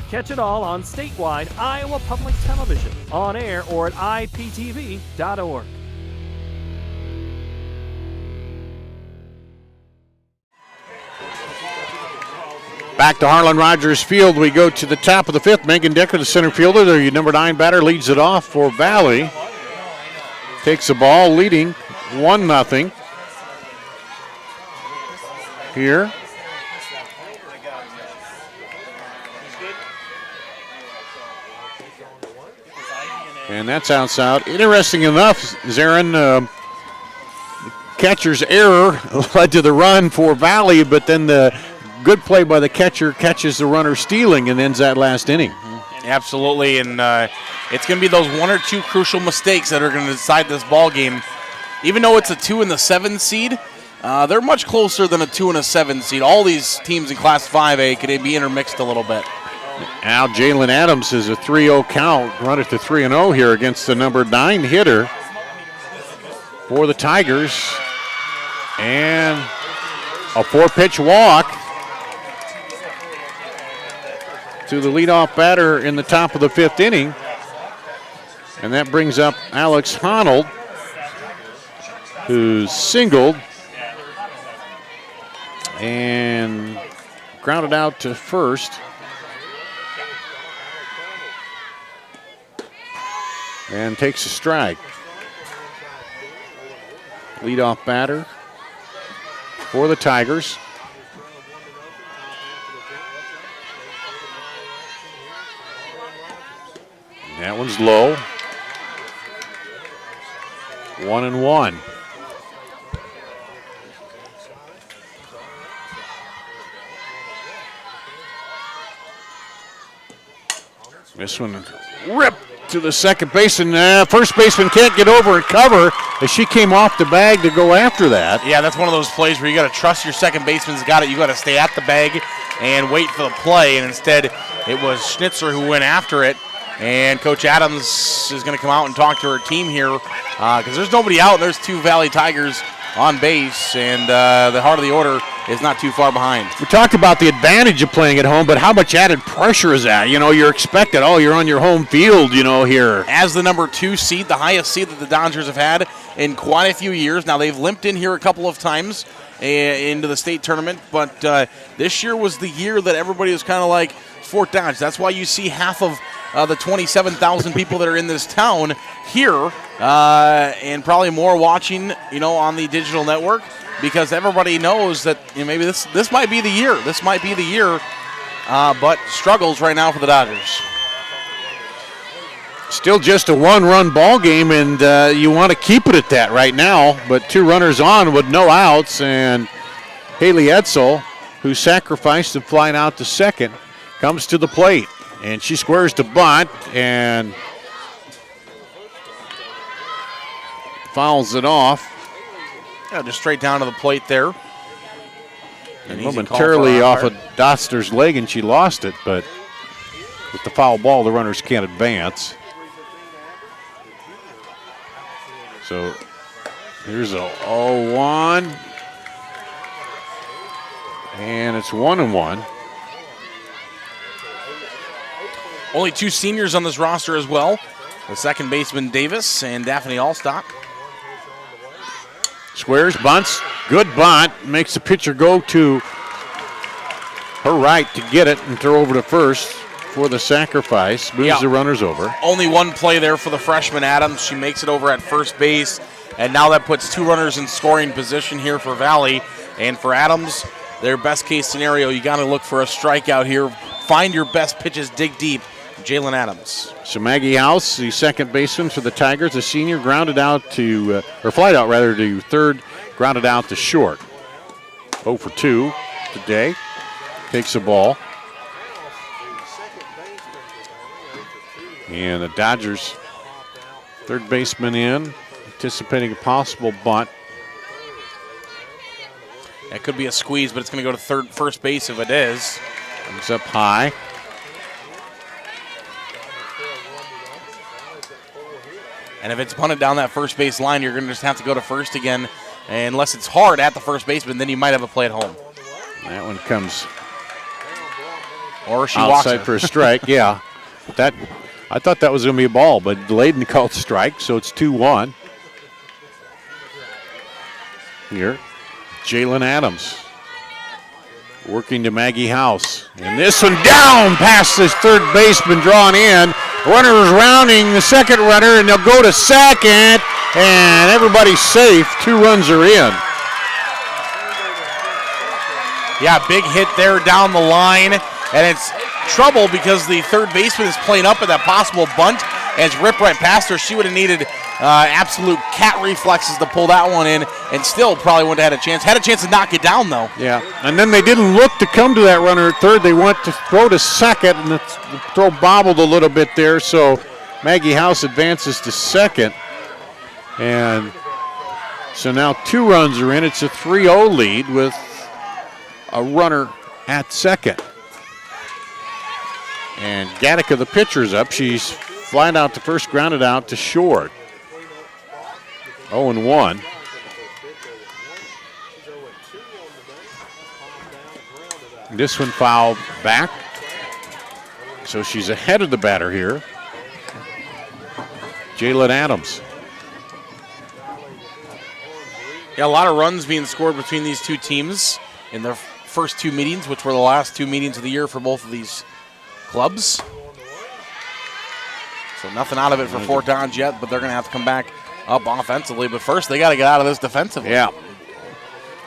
Catch it all on statewide Iowa Public Television, on air or at iptv.org. Back to Harlan Rogers Field. We go to the top of the fifth. Megan Decker, the center fielder, the number 9 batter, leads it off for Valley. Takes the ball, leading 1-0 here. And that's outside. Interesting enough, Zarin, catcher's error led to the run for Valley, but then the good play by the catcher catches the runner stealing and ends that last inning. Absolutely, and it's going to be those 1 or 2 crucial mistakes that are going to decide this ball game. Even though it's a 2 and the 7 seed, they're much closer than a 2 and a 7 seed. All these teams in Class 5A could be intermixed a little bit. Now Jalen Adams is a 3-0 count, run it to 3-0 here against the number 9 hitter for the Tigers. And a 4-pitch walk to the leadoff batter in the top of the 5th inning. And that brings up Alex Honnold, who's singled and grounded out to first. And takes a strike. Leadoff batter for the Tigers. That one's low. 1-1. This one ripped to the second baseman. First baseman can't get over and cover as she came off the bag to go after that. Yeah, that's one of those plays where you got to trust your second baseman's got it. You got to stay at the bag and wait for the play. And instead, it was Schnitzler who went after it. And Coach Adams is going to come out and talk to her team here because there's nobody out. There's 2 Valley Tigers on base, and the heart of the order is not too far behind. We talked about the advantage of playing at home, but how much added pressure is that? You know, you're expected, you're on your home field, here. As the number 2 seed, the highest seed that the Dodgers have had in quite a few years. Now, they've limped in here a couple of times into the state tournament, but this year was the year that everybody was kind of like Fort Dodge. That's why you see half of the 27,000 people that are in this town here, and probably more watching, on the digital network, because everybody knows that maybe this might be the year. This might be the year, but struggles right now for the Dodgers. Still just a 1-run ball game, and you want to keep it at that right now. But 2 runners on with no outs, and Haley Edsel, who sacrificed and flying out to second, comes to the plate. And she squares to bunt and fouls it off. Yeah, just straight down to the plate there. And momentarily off of Doster's leg, and she lost it, but with the foul ball, the runners can't advance. So here's a 0-1. And it's 1-1. Only 2 seniors on this roster as well. The second baseman Davis and Daphne Allstock. Squares, bunts, good bunt, makes the pitcher go to her right to get it and throw over to first for the sacrifice. Moves the runners over. Only 1 play there for the freshman Adams. She makes it over at first base, and now that puts 2 runners in scoring position here for Valley. And for Adams, their best case scenario, you got to look for a strikeout here. Find your best pitches, dig deep. Jalen Adams. So Maggie House, the second baseman for the Tigers, a senior, grounded out to, or flied out rather to third, grounded out to short. 0 for 2 today. Takes the ball. And the Dodgers, third baseman in, anticipating a possible bunt. That could be a squeeze, but it's going to go to first base if it is. Comes up high. And if it's punted down that first base line, you're going to just have to go to first again. And unless it's hard at the first baseman, then you might have a play at home. That one comes or she outside walks for a strike. Yeah, I thought that was going to be a ball, but delayed and called strike, so it's 2-1. Here, Jalen Adams. Working to Maggie House. And this one down past this third baseman drawn in. Runner is rounding the second runner, and they'll go to second, and everybody's safe. 2 runs are in. Yeah, big hit there down the line, and it's trouble because the third baseman is playing up at that possible bunt, and it's ripped right past her. She would have needed absolute cat reflexes to pull that one in, and still probably wouldn't have had a chance. Had a chance to knock it down, though. Yeah, and then they didn't look to come to that runner at third. They went to throw to second, and the throw bobbled a little bit there, so Maggie House advances to second. And so now 2 runs are in. It's a 3-0 lead with a runner at second. And Gattaca, the pitcher's up. She's flying out to first, grounded out to short. 0-1. This one fouled back. So she's ahead of the batter here. Jalen Adams. Yeah, a lot of runs being scored between these two teams in their first 2 meetings, which were the last 2 meetings of the year for both of these clubs. So nothing out of it for Fort Dodge yet, but they're going to have to come back up offensively. But first, they got to get out of this defensively. Yeah.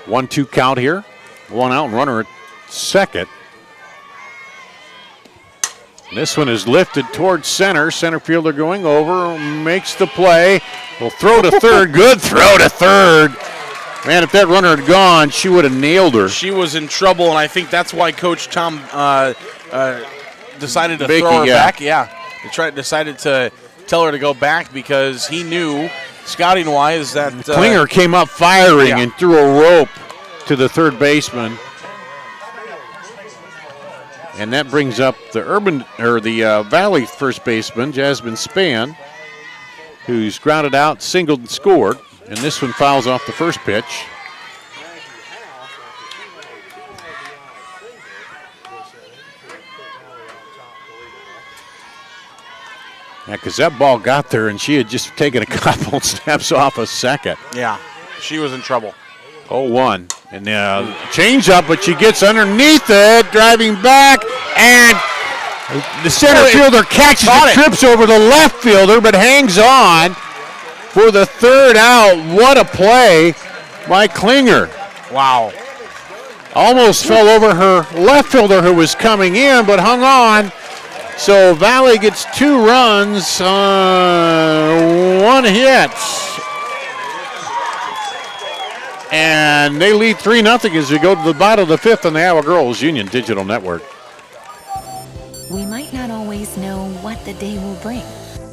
1-2 count here. 1 out and runner at second. This one is lifted towards center. Center fielder going over, makes the play. Will throw to third. Good throw to third. Man, if that runner had gone, she would have nailed her. She was in trouble, and I think that's why Coach Tom decided to Bakey, throw her yeah. back. Yeah, decided to tell her to go back because he knew, scouting-wise, that Klinger came up firing and threw a rope to the third baseman. And that brings up the Valley first baseman, Jasmine Spann, who's grounded out, singled, and scored. And this one fouls off the first pitch. Yeah, because that ball got there, and she had just taken a couple steps off a second. Yeah, she was in trouble. 0-1. And change up, but she gets underneath it, driving back, and the center fielder catches it, trips over the left fielder, but hangs on for the third out. What a play by Klinger. Wow. Almost fell over her left fielder who was coming in, but hung on. So Valley gets 2 runs, 1 hit. And they lead 3-0 as we go to the bottom of the 5th on the Iowa Girls Union Digital Network. We might not always know what the day will bring,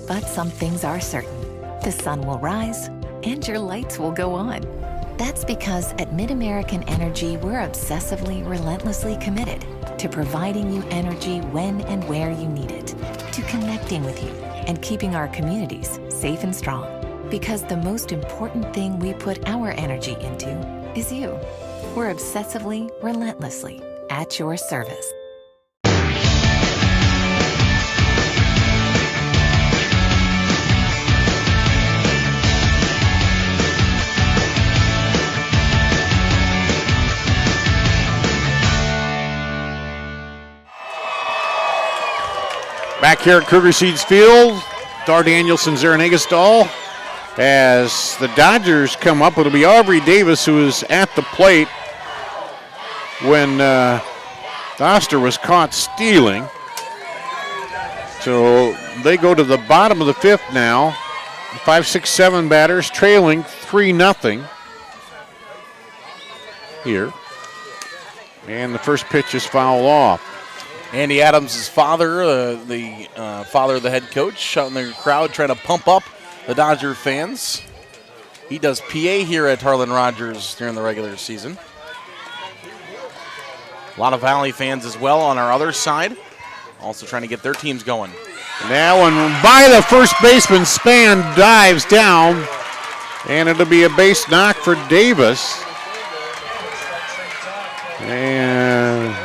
but some things are certain. The sun will rise and your lights will go on. That's because at MidAmerican Energy, we're obsessively, relentlessly committed to providing you energy when and where you need it, to connecting with you and keeping our communities safe and strong. Because the most important thing we put our energy into is you. We're obsessively, relentlessly at your service. Back here at Kruger Seeds Field, Dar Danielson's there in Eggesdal. As the Dodgers come up, it'll be Aubrey Davis who is at the plate when Doster was caught stealing. So they go to the bottom of the 5th now. 5, 6, 7 batters trailing 3-0 here. And the first pitch is fouled off. Andy Adams' father, the father of the head coach, out in the crowd trying to pump up the Dodger fans. He does PA here at Harlan Rogers during the regular season. A lot of Valley fans as well on our other side, also trying to get their teams going. And that one by the first baseman, Spann dives down, and it'll be a base knock for Davis. And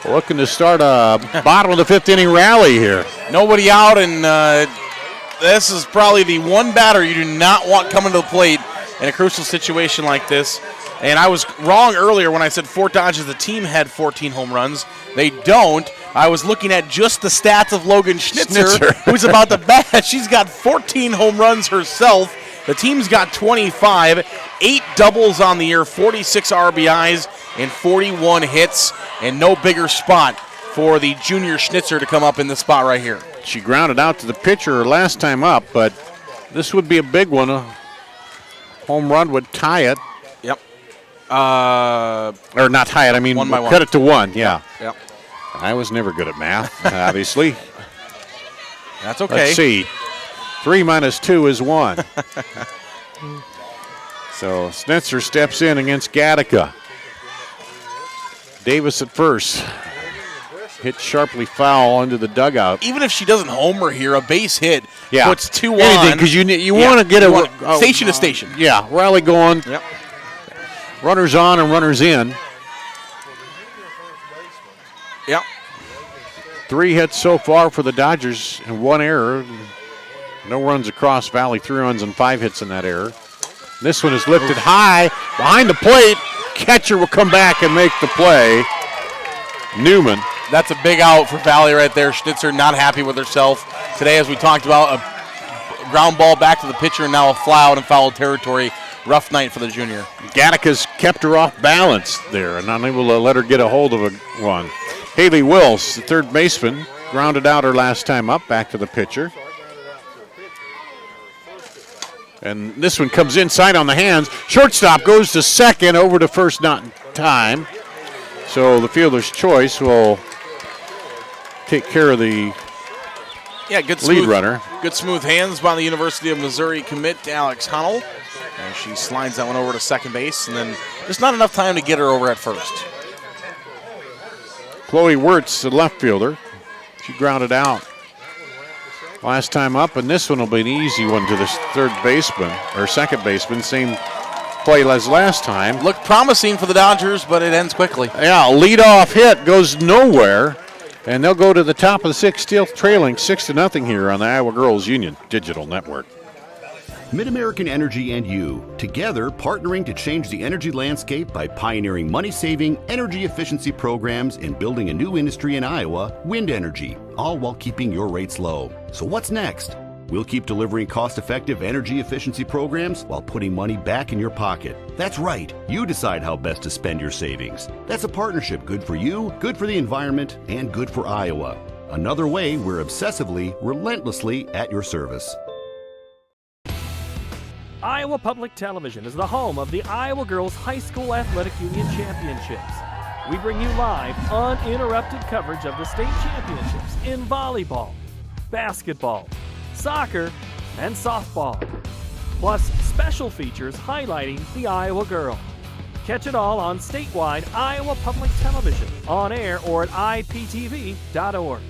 looking to start a bottom of the 5th inning rally here. Nobody out, and this is probably the one batter you do not want coming to the plate in a crucial situation like this. And I was wrong earlier when I said Fort Dodge as a team had 14 home runs. They don't. I was looking at just the stats of Logan Schnitzer. Who's about to bat. She's got 14 home runs herself. The team's got 25, 8 doubles on the year, 46 RBIs, and 41 hits, and no bigger spot for the junior Schnitzer to come up in this spot right here. She grounded out to the pitcher last time up, but this would be a big one. A home run would tie it. Yep. Or not tie it, I mean, one by cut one. it to 1, yeah. Yep. I was never good at math, obviously. That's okay. Let's see. 3 minus 2 is 1. So Schnitzer steps in against Gattaca. Davis at first. Hit sharply foul into the dugout. Even if she doesn't homer here, a base hit puts 2 on. Anything, because you want to get a station to station. Yeah, rally going. Yep. Runners on and runners in. Yep. 3 hits so far for the Dodgers and 1 error. No runs across Valley, 3 runs and 5 hits in that error. This one is lifted high behind the plate. Catcher will come back and make the play. Newman. That's a big out for Valley right there. Schnitzer not happy with herself. Today, as we talked about, a ground ball back to the pitcher and now a fly out in foul territory. Rough night for the junior. Gattaca's kept her off balance there and unable to let her get a hold of one. Haley Wills, the third baseman, grounded out her last time up, back to the pitcher. And this one comes inside on the hands. Shortstop goes to second, over to first, not in time. So the fielder's choice will take care of the good lead runner. Good smooth hands by the University of Missouri commit Alex Hunnell. And she slides that one over to second base, and then just not enough time to get her over at first. Chloe Wirtz, the left fielder. She grounded out last time up, and this one will be an easy one to the third baseman, or second baseman. Same play as last time. Looked promising for the Dodgers, but it ends quickly. Yeah, a leadoff hit goes nowhere, and they'll go to the top of the 6th, still trailing 6-0 here on the Iowa Girls Union Digital Network. Mid-American Energy and you, together partnering to change the energy landscape by pioneering money-saving, energy efficiency programs and building a new industry in Iowa, wind energy, all while keeping your rates low. So what's next? We'll keep delivering cost-effective energy efficiency programs while putting money back in your pocket. That's right, you decide how best to spend your savings. That's a partnership good for you, good for the environment, and good for Iowa. Another way we're obsessively, relentlessly at your service. Iowa Public Television is the home of the Iowa Girls High School Athletic Union Championships. We bring you live, uninterrupted coverage of the state championships in volleyball, basketball, soccer, and softball. Plus special features highlighting the Iowa Girl. Catch it all on statewide Iowa Public Television, on air or at iptv.org.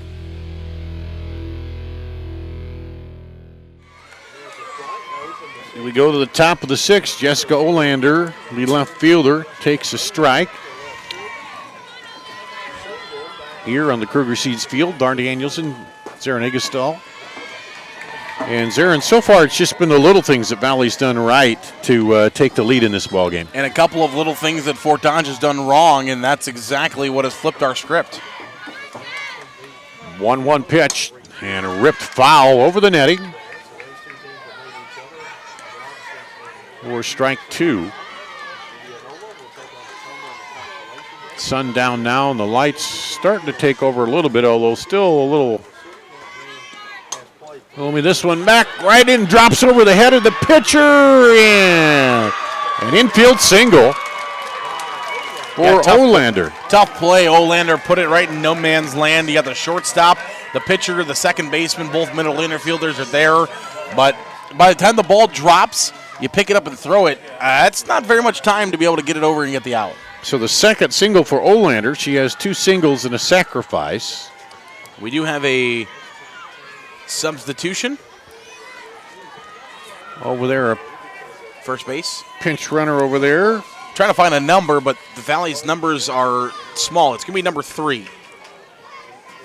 Here we go to the top of the 6th. Jessica Olander, the left fielder, takes a strike. Here on the Kruger Seeds field, Darn Danielson, Zarin Eggestall. And Zarin, so far it's just been the little things that Valley's done right to take the lead in this ballgame. And a couple of little things that Fort Dodge has done wrong, and that's exactly what has flipped our script. 1-1 pitch and a ripped foul over the netting. For strike 2. Sun down now, and the lights starting to take over a little bit, although still a little. This one back right in, drops over the head of the pitcher, and an infield single for Olander. Tough play. Olander put it right in no man's land. You got the shortstop, the pitcher, the second baseman, both middle infielders are there. But by the time the ball drops, you pick it up and throw it. That's not very much time to be able to get it over and get the out. So the second single for Olander. She has 2 singles and a sacrifice. We do have a substitution. Over there, a first base. Pinch runner over there. Trying to find a number, but the Valley's numbers are small. It's going to be number 3.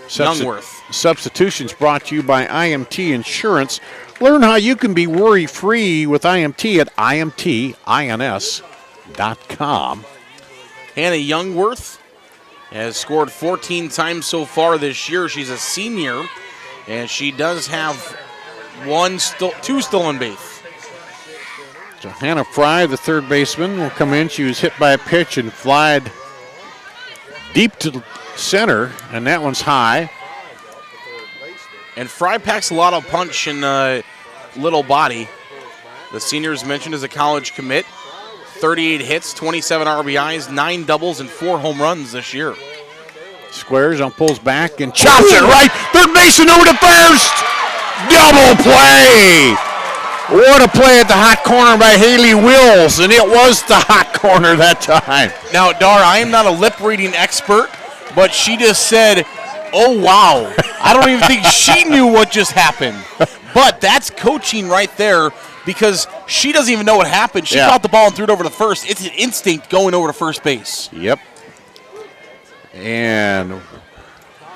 Youngworth. Substitutions brought to you by IMT Insurance. Learn how you can be worry-free with IMT at imtins.com. Hannah Youngworth has scored 14 times so far this year. She's a senior, and she does have two stolen base. So Hannah Fry, the third baseman, will come in. She was hit by a pitch and flied deep to center, and that one's high. And Fry packs a lot of punch in little body. The senior is mentioned as a college commit. 38 hits, 27 RBIs, 9 doubles, and 4 home runs this year. Squares on, pulls back and chops it right. Third baseman over to first. Double play. What a play at the hot corner by Haley Wills, and it was the hot corner that time. Now, Dar, I am not a lip reading expert, but she just said, "Oh wow." I don't even think she knew what just happened. But that's coaching right there, because she doesn't even know what happened. She caught the ball and threw it over to first. It's an instinct going over to first base. Yep. And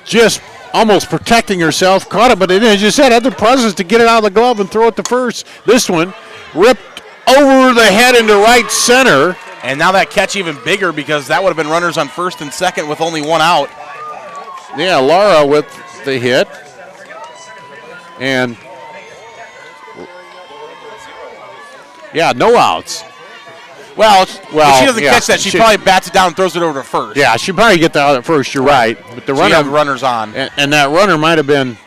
just almost protecting herself, caught it, but it, as you said, had the presence to get it out of the glove and throw it to first. This one ripped over the head into right center. And now that catch even bigger, because that would have been runners on first and second with only one out. Yeah, Laura with the hit. And yeah, no outs. Well, if she doesn't catch that, she probably bats it down and throws it over to first. Yeah, she probably get that out at first. You're right. But the runner, runners on, and that runner might have been.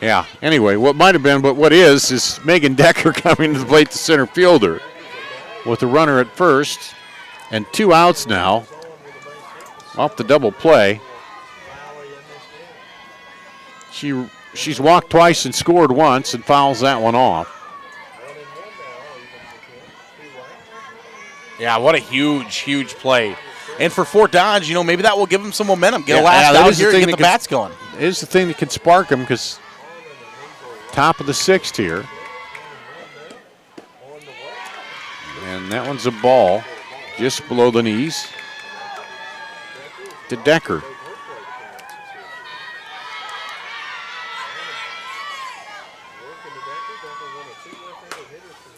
Yeah. Anyway, what might have been, but what is Megan Decker coming to the plate, the center fielder, with the runner at first, and 2 outs now, off the double play. She's walked twice and scored once and fouls that one off. Yeah, what a huge, huge play. And for Fort Dodge, maybe that will give them some momentum. Get a last out here and get the bats going. It is the thing that can spark them, because top of the 6th here. And that one's a ball just below the knees to Decker.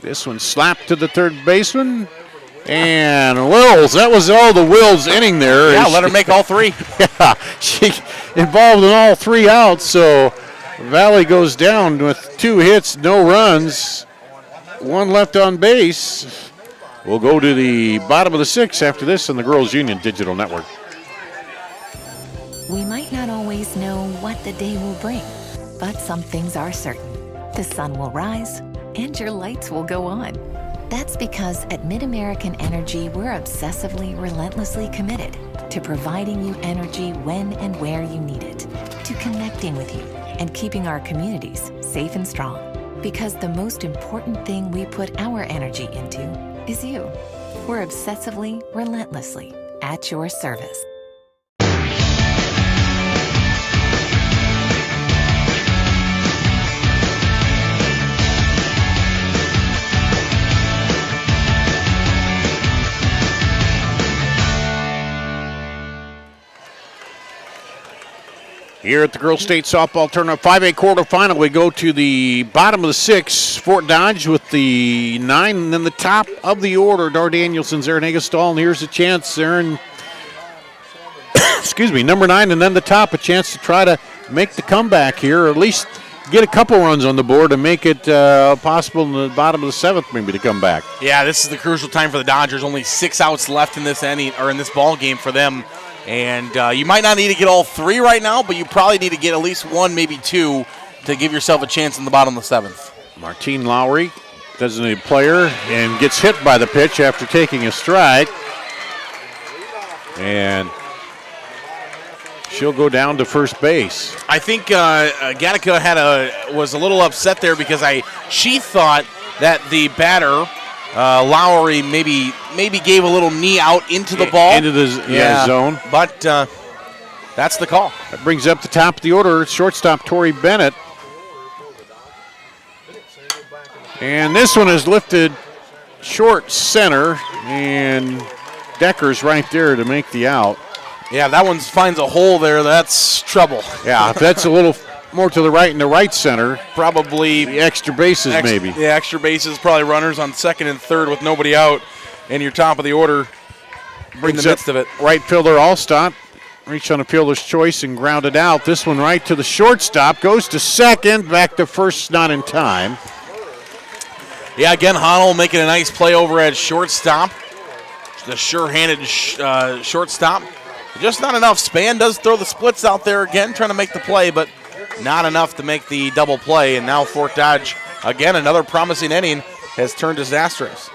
This one slapped to the third baseman. And Wills, that was all the Wills inning there. Yeah, let her make all 3. Yeah, she involved in all 3 outs, so Valley goes down with 2 hits, no runs, 1 left on base. We'll go to the bottom of the 6th after this on the Girls Union Digital Network. We might not always know what the day will bring, but some things are certain. The sun will rise and your lights will go on. That's because at MidAmerican Energy, we're obsessively, relentlessly committed to providing you energy when and where you need it, to connecting with you and keeping our communities safe and strong. Because the most important thing we put our energy into is you. We're obsessively, relentlessly at your service. Here at the Girls State Softball Tournament 5A quarterfinal, we go to the bottom of the 6th. Fort Dodge with the 9, and then the top of the order, Dar Danielson's Aaron Egestall, and here's a chance, Aaron, number 9, and then the top, a chance to try to make the comeback here, or at least get a couple runs on the board and make it possible in the bottom of the 7th maybe to come back. Yeah, this is the crucial time for the Dodgers. Only 6 outs left in this inning, or in this ball game for them. And you might not need to get all 3 right now, but you probably need to get at least 1, maybe 2, to give yourself a chance in the bottom of the 7th. Martine Lowry, designated player, and gets hit by the pitch after taking a strike. And she'll go down to first base. I think Gattaca was a little upset there because she thought that the batter, Lowry, maybe gave a little knee out into the ball. Into the zone. But that's the call. That brings up the top of the order, shortstop Tori Bennett. And this one is lifted short center, and Decker's right there to make the out. Yeah, that one finds a hole there. That's trouble. Yeah, if that's a little more to the right in the right center, probably the extra bases maybe. Yeah, extra bases, probably runners on second and third with nobody out. in your top of the order bring the midst of it. Right fielder Allstott reached on a fielder's choice and grounded out. This one right to the shortstop, goes to second, back to first, not in time. Yeah, again, Honnold making a nice play over at shortstop. The sure-handed shortstop. Just not enough. Span does throw the splits out there again, trying to make the play, but not enough to make the double play. And now Fort Dodge, again, another promising inning, has turned disastrous.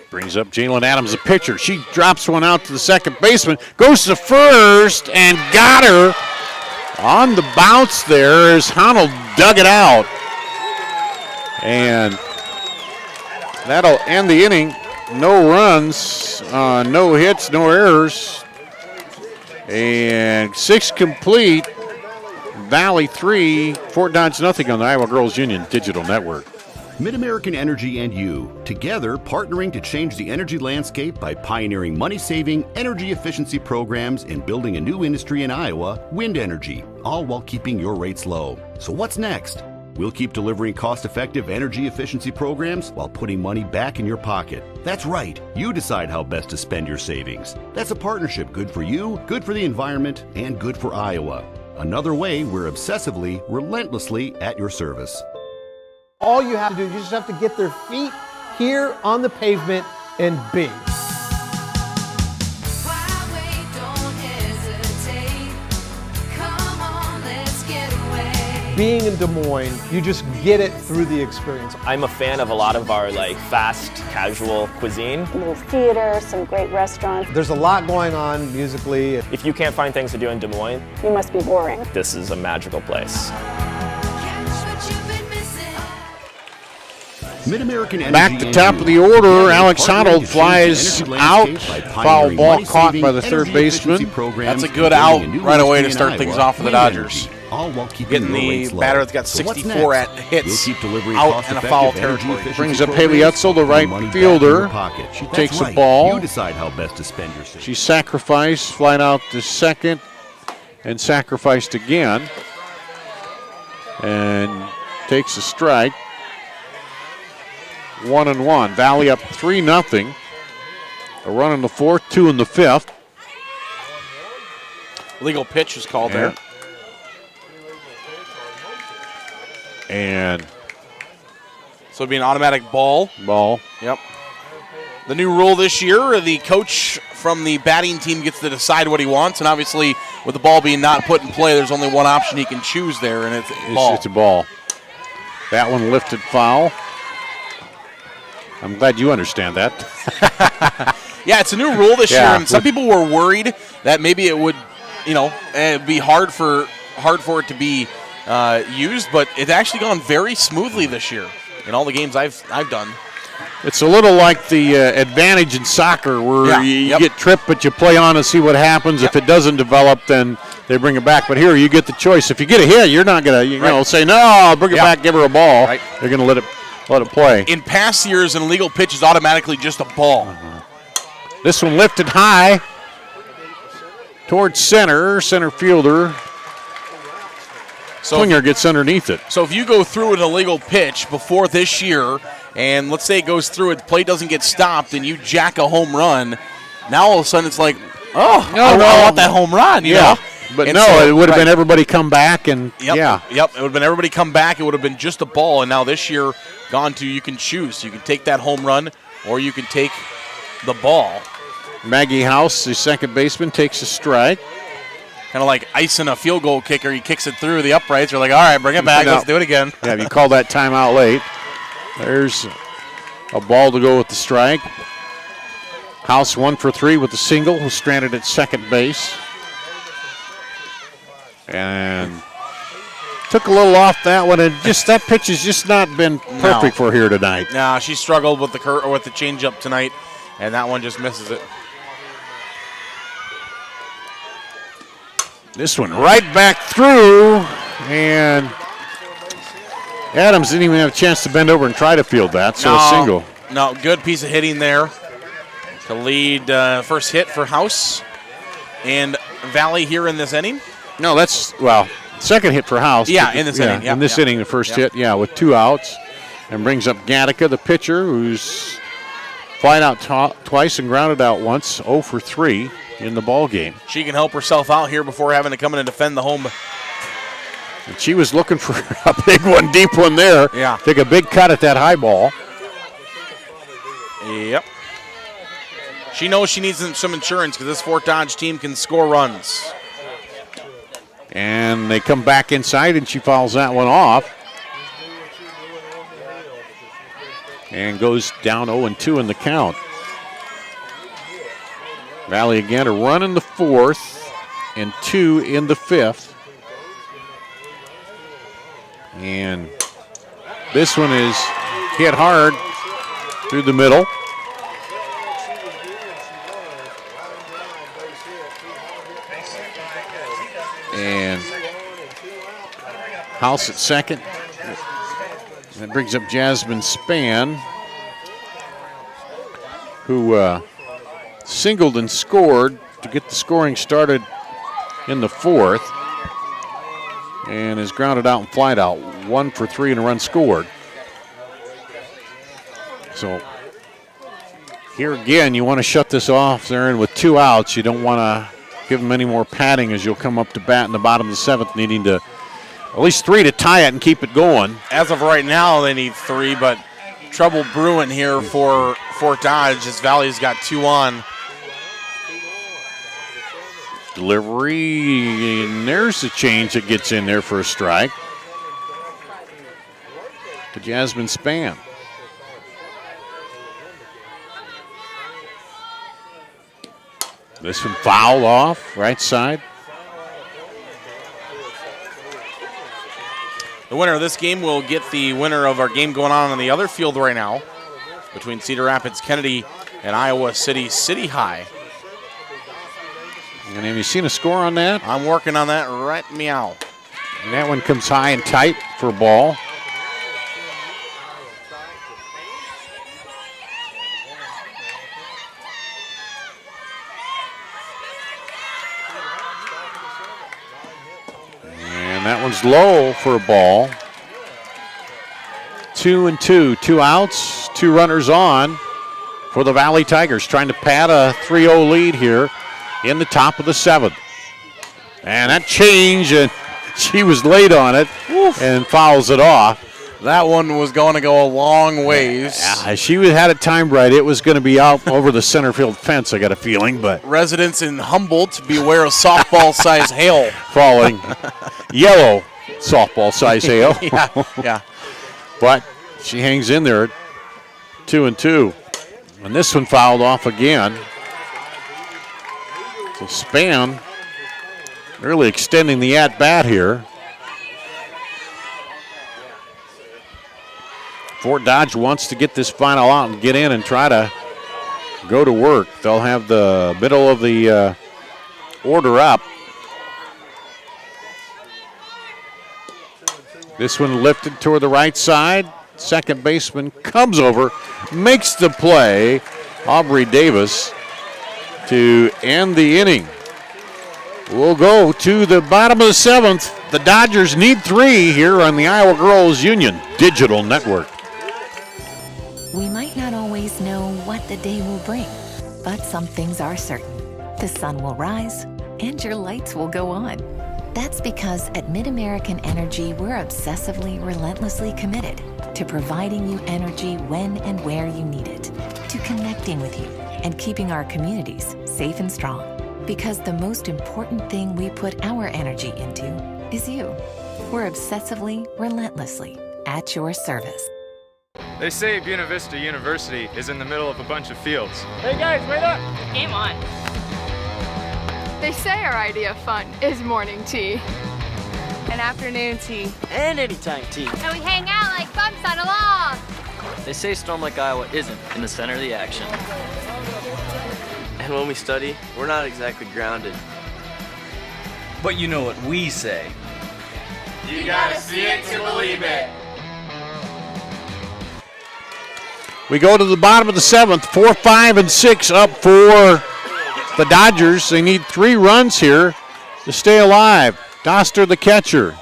Brings up Jalen Adams, the pitcher. She drops one out to the second baseman, goes to first, and got her on the bounce there as Honnold dug it out. And that'll end the inning. No runs, no hits, no errors. And 6 complete. Valley 3, Fort Dodge nothing on the Iowa Girls Union Digital Network. Mid-American Energy and you, together partnering to change the energy landscape by pioneering money-saving, energy efficiency programs and building a new industry in Iowa, wind energy, all while keeping your rates low. So what's next? We'll keep delivering cost-effective energy efficiency programs while putting money back in your pocket. That's right, you decide how best to spend your savings. That's a partnership good for you, good for the environment, and good for Iowa. Another way we're obsessively, relentlessly at your service. All you have to do, you just have to get their feet here on the pavement and be. Being in Des Moines, you just get it through the experience. I'm a fan of a lot of our fast, casual cuisine. A little theater, some great restaurants. There's a lot going on musically. If you can't find things to do in Des Moines, you must be boring. This is a magical place. Mid-American Energy back to top of the order, Alex Honnold flies out. Foul ball caught by the third baseman. That's a good out right away to start things off for the Dodgers. All while keeping Getting the batter that's got 64 at hits out in a foul territory. Brings up Haley Etzel, the right fielder. She takes the ball. You decide how best to spend your savings. She sacrificed, flying out to second, and sacrificed again. And takes a strike. 1-1. Valley up 3-0. A run in the fourth, 2 in the fifth. Legal pitch is called there. And so it'd be an automatic ball. Yep. The new rule this year, the coach from the batting team gets to decide what he wants, and obviously with the ball being not put in play, there's only one option he can choose there, and it's ball. It's a ball. That one lifted foul. I'm glad you understand that. Yeah, it's a new rule this year, and some people were worried that maybe it would, be hard for it to be used, but it's actually gone very smoothly this year in all the games I've done. It's a little like the advantage in soccer where you get tripped, but you play on and see what happens. If it doesn't develop, then they bring it back. But here you get the choice. If you get a hit, you're not going to say, no, I'll bring it back, give her a ball. Right. You're going to let it play. In past years, an illegal pitch is automatically just a ball. This one lifted high towards center fielder. Swinger gets underneath it. So if you go through an illegal pitch before this year, and let's say it goes through, the play doesn't get stopped, and you jack a home run, now all of a sudden it's like, I want that home run, you know? But and it would have been everybody come back, and Yep, it would have been everybody come back. It would have been just a ball, and now this year gone to you can choose. You can take that home run, or you can take the ball. Maggie House, the second baseman, takes a strike. Kind of like icing a field goal kicker. He kicks it through the uprights. You're like, all right, bring it back. Let's do it again. Yeah, you call that timeout late. There's a ball to go with the strike. House 1 for 3 with a single, who's stranded at second base. And took a little off that one, and that pitch has just not been perfect for her tonight. No, she struggled with the changeup tonight, and that one just misses it. This one right back through, and Adams didn't even have a chance to bend over and try to field that, so a single. No, good piece of hitting there to lead first hit for House and Valley here in this inning. No, second hit for House. Yeah, in this inning. In this inning, the first hit, with 2 outs. and brings up Gattaca, the pitcher, who's flied out twice and grounded out once, 0 for 3 in the ball game. She can help herself out here before having to come in and defend the home. And she was looking for a big one, deep one there. Yeah. Take a big cut at that high ball. Yep. She knows she needs some insurance because this Fort Dodge team can score runs. And they come back inside, and she fouls that one off. And goes down 0-2 in the count. Valley again, a run in the 4th and 2 in the 5th. And this one is hit hard through the middle. And House at second. That brings up Jasmine Spann, who singled and scored to get the scoring started in the 4th. And is grounded out and flied out. 1 for 3 and a run scored. So here again, you want to shut this off there, and with 2 outs, you don't want to give them any more padding as you'll come up to bat in the bottom of the 7th, needing to at least 3 to tie it and keep it going. As of right now, they need 3, but trouble brewing here for Fort Dodge as Valley's got 2 on. Delivery, and there's the change that gets in there for a strike to Jasmine Spann. This one fouled off, right side. The winner of this game will get the winner of our game going on the other field right now between Cedar Rapids Kennedy and Iowa City City High. And have you seen a score on that? I'm working on that right meow. And that one comes high and tight for a ball. And that one's low for a ball. 2-2, 2 outs, 2 runners on for the Valley Tigers, trying to pad a 3-0 lead here in the top of the 7th. And that change, and she was late on it. Oof. And fouls it off. That one was going to go a long ways. Yeah, she had it timed right. It was going to be out over the center field fence, I got a feeling. But residents in Humboldt, beware of softball-size hail. Falling. Yellow softball-size hail. Yeah. But she hangs in there at 2-2. And this one fouled off again. So Spann really extending the at-bat here. Fort Dodge wants to get this final out and get in and try to go to work. They'll have the middle of the order up. This one lifted toward the right side. Second baseman comes over, makes the play. Aubrey Davis to end the inning. We'll go to the bottom of the 7th. The Dodgers need 3 here on the Iowa Girls Union Digital Network. We might not always know what the day will bring, but some things are certain. The sun will rise and your lights will go on. That's because at MidAmerican Energy, we're obsessively, relentlessly committed to providing you energy when and where you need it, to connecting with you and keeping our communities safe and strong. Because the most important thing we put our energy into is you. We're obsessively, relentlessly at your service. They say Buena Vista University is in the middle of a bunch of fields. Hey guys, wait up! Game on. They say our idea of fun is morning tea, and afternoon tea, and anytime tea. And we hang out like bumps on a log. They say Storm Lake, Iowa isn't in the center of the action. And when we study, we're not exactly grounded. But you know what we say. You gotta see it to believe it. We go to the bottom of the 7th, 4, 5, and 6 up for the Dodgers. They need 3 runs here to stay alive. Doster, the catcher.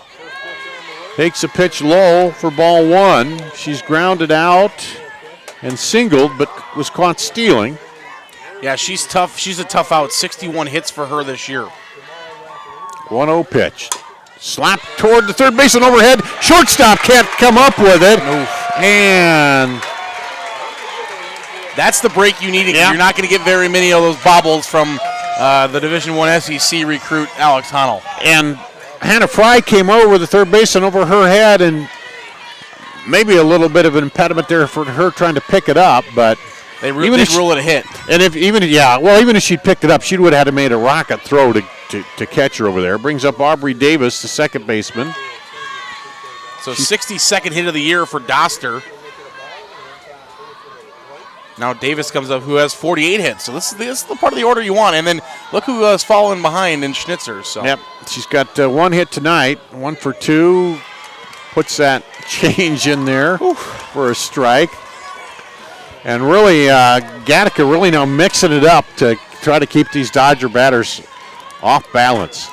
Takes a pitch low for ball one. She's grounded out and singled, but was caught stealing. Yeah, she's tough. She's a tough out. 61 hits for her this year. 1-0 pitch. Slap toward the third baseman overhead. Shortstop can't come up with it. Oof. And that's the break you need. You're not going to get very many of those bobbles from the Division I SEC recruit Alex Honnell. And Hannah Fry came over the third baseman over her head, and maybe a little bit of an impediment there for her trying to pick it up, but they rule it a hit. And even if she'd picked it up, she would have had to made a rocket throw to catch her over there. Brings up Aubrey Davis, the second baseman. So 62nd hit of the year for Doster. Now Davis comes up, who has 48 hits. So this is the part of the order you want. And then look who is following behind in Schnitzer. So. Yep, she's got one hit tonight, 1 for 2. Puts that change in there for a strike. And really, Gattaca really now mixing it up to try to keep these Dodger batters off balance.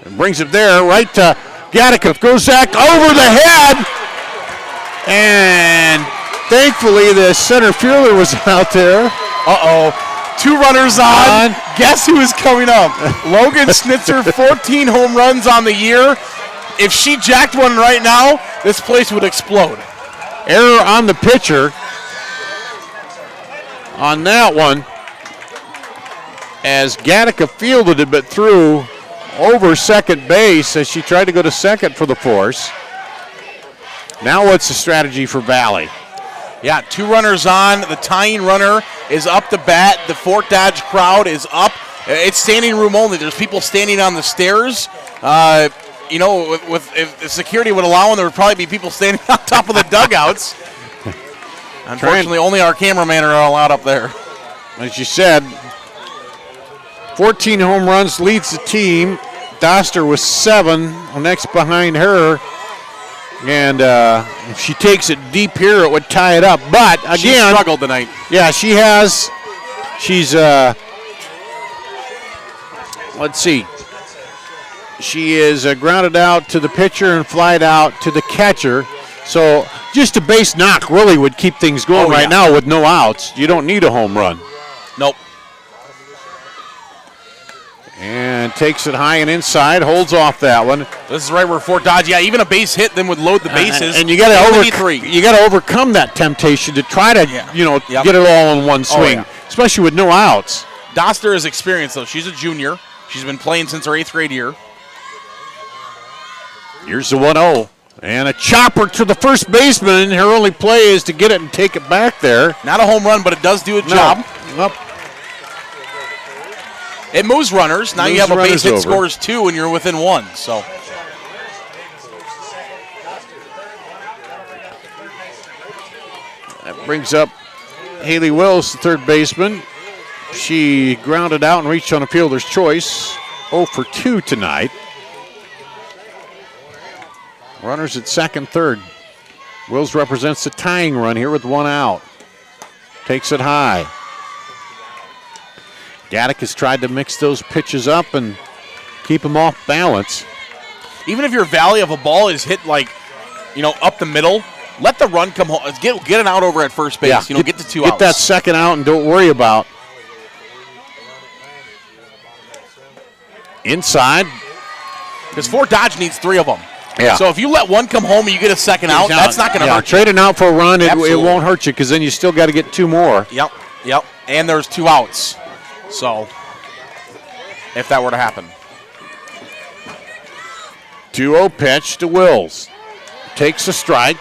And brings it there, right to Gattaca. Goes back over the head. And thankfully, the center fielder was out there. Uh-oh. 2 runners on. Guess who is coming up? Logan Schnitzer, 14 home runs on the year. If she jacked one right now, this place would explode. Error on the pitcher on that one, as Gattaca fielded it but threw over second base as she tried to go to second for the force. Now what's the strategy for Valley? Yeah, 2 runners on. The tying runner is up to bat. The Fort Dodge crowd is up. It's standing room only. There's people standing on the stairs. If the security would allow them, there would probably be people standing on top of the dugouts. Unfortunately, only our cameramen are allowed up there. As you said, 14 home runs, leads the team. Doster with 7, next behind her. And if she takes it deep here, it would tie it up. But again, she struggled tonight. Yeah, she has. She's let's see. She is grounded out to the pitcher and flied out to the catcher. So just a base knock really would keep things going right now with no outs. You don't need a home run. Nope. And takes it high and inside, holds off that one. This is right where Fort Dodge, even a base hit then would load the bases. And you got to overcome that temptation to try to get it all in one swing, especially with no outs. Doster is experienced though. She's a junior. She's been playing since her 8th grade year. Here's the 1-0. And a chopper to the first baseman. Her only play is to get it and take it back there. Not a home run, but it does do a job. Nope. It moves runners. Now you have a base hit, scores 2, and you're within 1. So that brings up Haley Wills, the third baseman. She grounded out and reached on a fielder's choice. 0 for 2 tonight. Runners at second, third. Wills represents the tying run here with 1 out. Takes it high. Gattaca has tried to mix those pitches up and keep them off balance. Even if your valley of a ball is hit up the middle, let the run come home. Get it out over at first base. Yeah, get the 2 outs. Get that second out and don't worry about. Inside. Because Fort Dodge needs 3 of them. Yeah. So if you let one come home and you get a second out, that's not going to hurt you. Trading out for a run, it won't hurt you because then you still got to get 2 more. Yep. And there's 2 outs. So if that were to happen. 2-0 pitch to Wills. Takes a strike.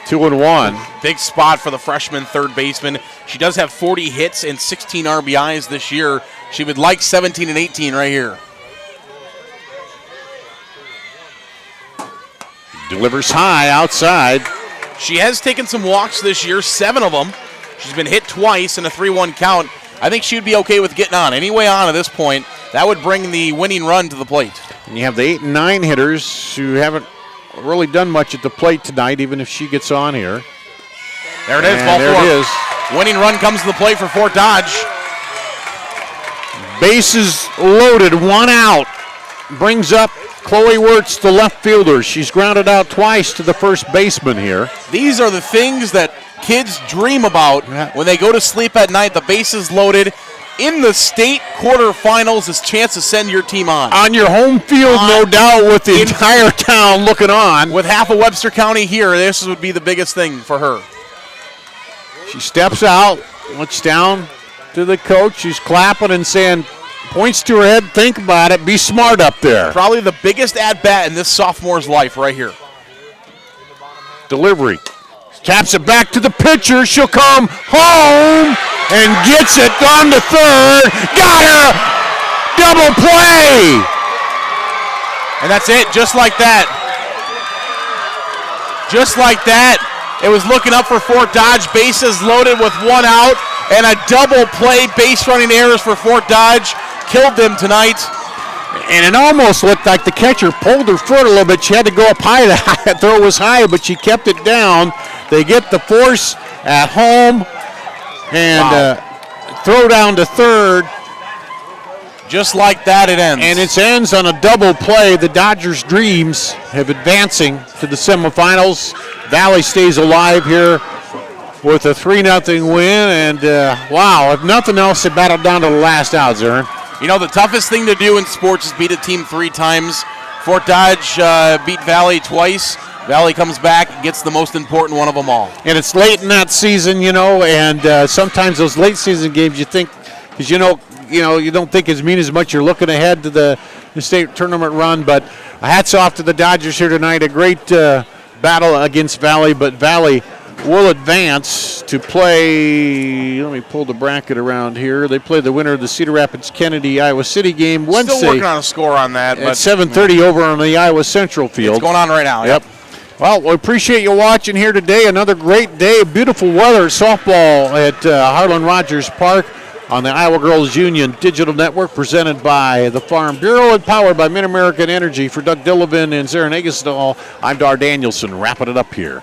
2-1. Big spot for the freshman third baseman. She does have 40 hits and 16 RBIs this year. She would like 17 and 18 right here. Delivers high outside. She has taken some walks this year, 7 of them. She's been hit twice in a 3-1 count. I think she would be okay with getting on. Any way on at this point, that would bring the winning run to the plate. And you have the 8 and 9 hitters who haven't really done much at the plate tonight, even if she gets on here. There it is, ball 4. There it is. Winning run comes to the plate for Fort Dodge. Bases loaded, 1 out. Brings up Chloe Wirtz, the left fielder. She's grounded out twice to the first baseman here. These are the things that kids dream about when they go to sleep at night. The bases loaded. In the state quarterfinals, this chance to send your team on. On your home field, no doubt, with the entire town looking on. With half of Webster County here, this would be the biggest thing for her. She steps out, looks down to the coach. She's clapping and saying, points to her head, think about it, be smart up there. Probably the biggest at-bat in this sophomore's life right here. Delivery. Taps it back to the pitcher. She'll come home and gets it on to third. Got her! Double play! And that's it, just like that. Just like that. It was looking up for Fort Dodge. Bases loaded with 1 out. And a double play, base running errors for Fort Dodge. Killed them tonight. And it almost looked like the catcher pulled her foot a little bit. She had to go up high. The throw was high, but she kept it down. They get the force at home and throw down to third. Just like that, it ends. And it ends on a double play. The Dodgers' dreams have advancing to the semifinals. Valley stays alive here with a 3-0 win. And, wow, if nothing else, they battled down to the last out, Zern. You know, the toughest thing to do in sports is beat a team 3 times. Fort Dodge beat Valley twice. Valley comes back and gets the most important one of them all. And it's late in that season, you know, and sometimes those late season games you think, because you don't think as mean as much. You're looking ahead to the state tournament run, but hats off to the Dodgers here tonight. A great battle against Valley, but Valley will advance to play. Let me pull the bracket around here. They play the winner of the Cedar Rapids Kennedy Iowa City game Wednesday. Still working on a score on that. At 7:30 over on the Iowa Central field. It's going on right now. Yep. Well, we appreciate you watching here today. Another great day, beautiful weather, softball at Harlan Rogers Park on the Iowa Girls Union Digital Network, presented by the Farm Bureau and powered by Mid-American Energy. For Doug Dillevin and Zarin Egesdahl, I'm Dar Danielson, wrapping it up here.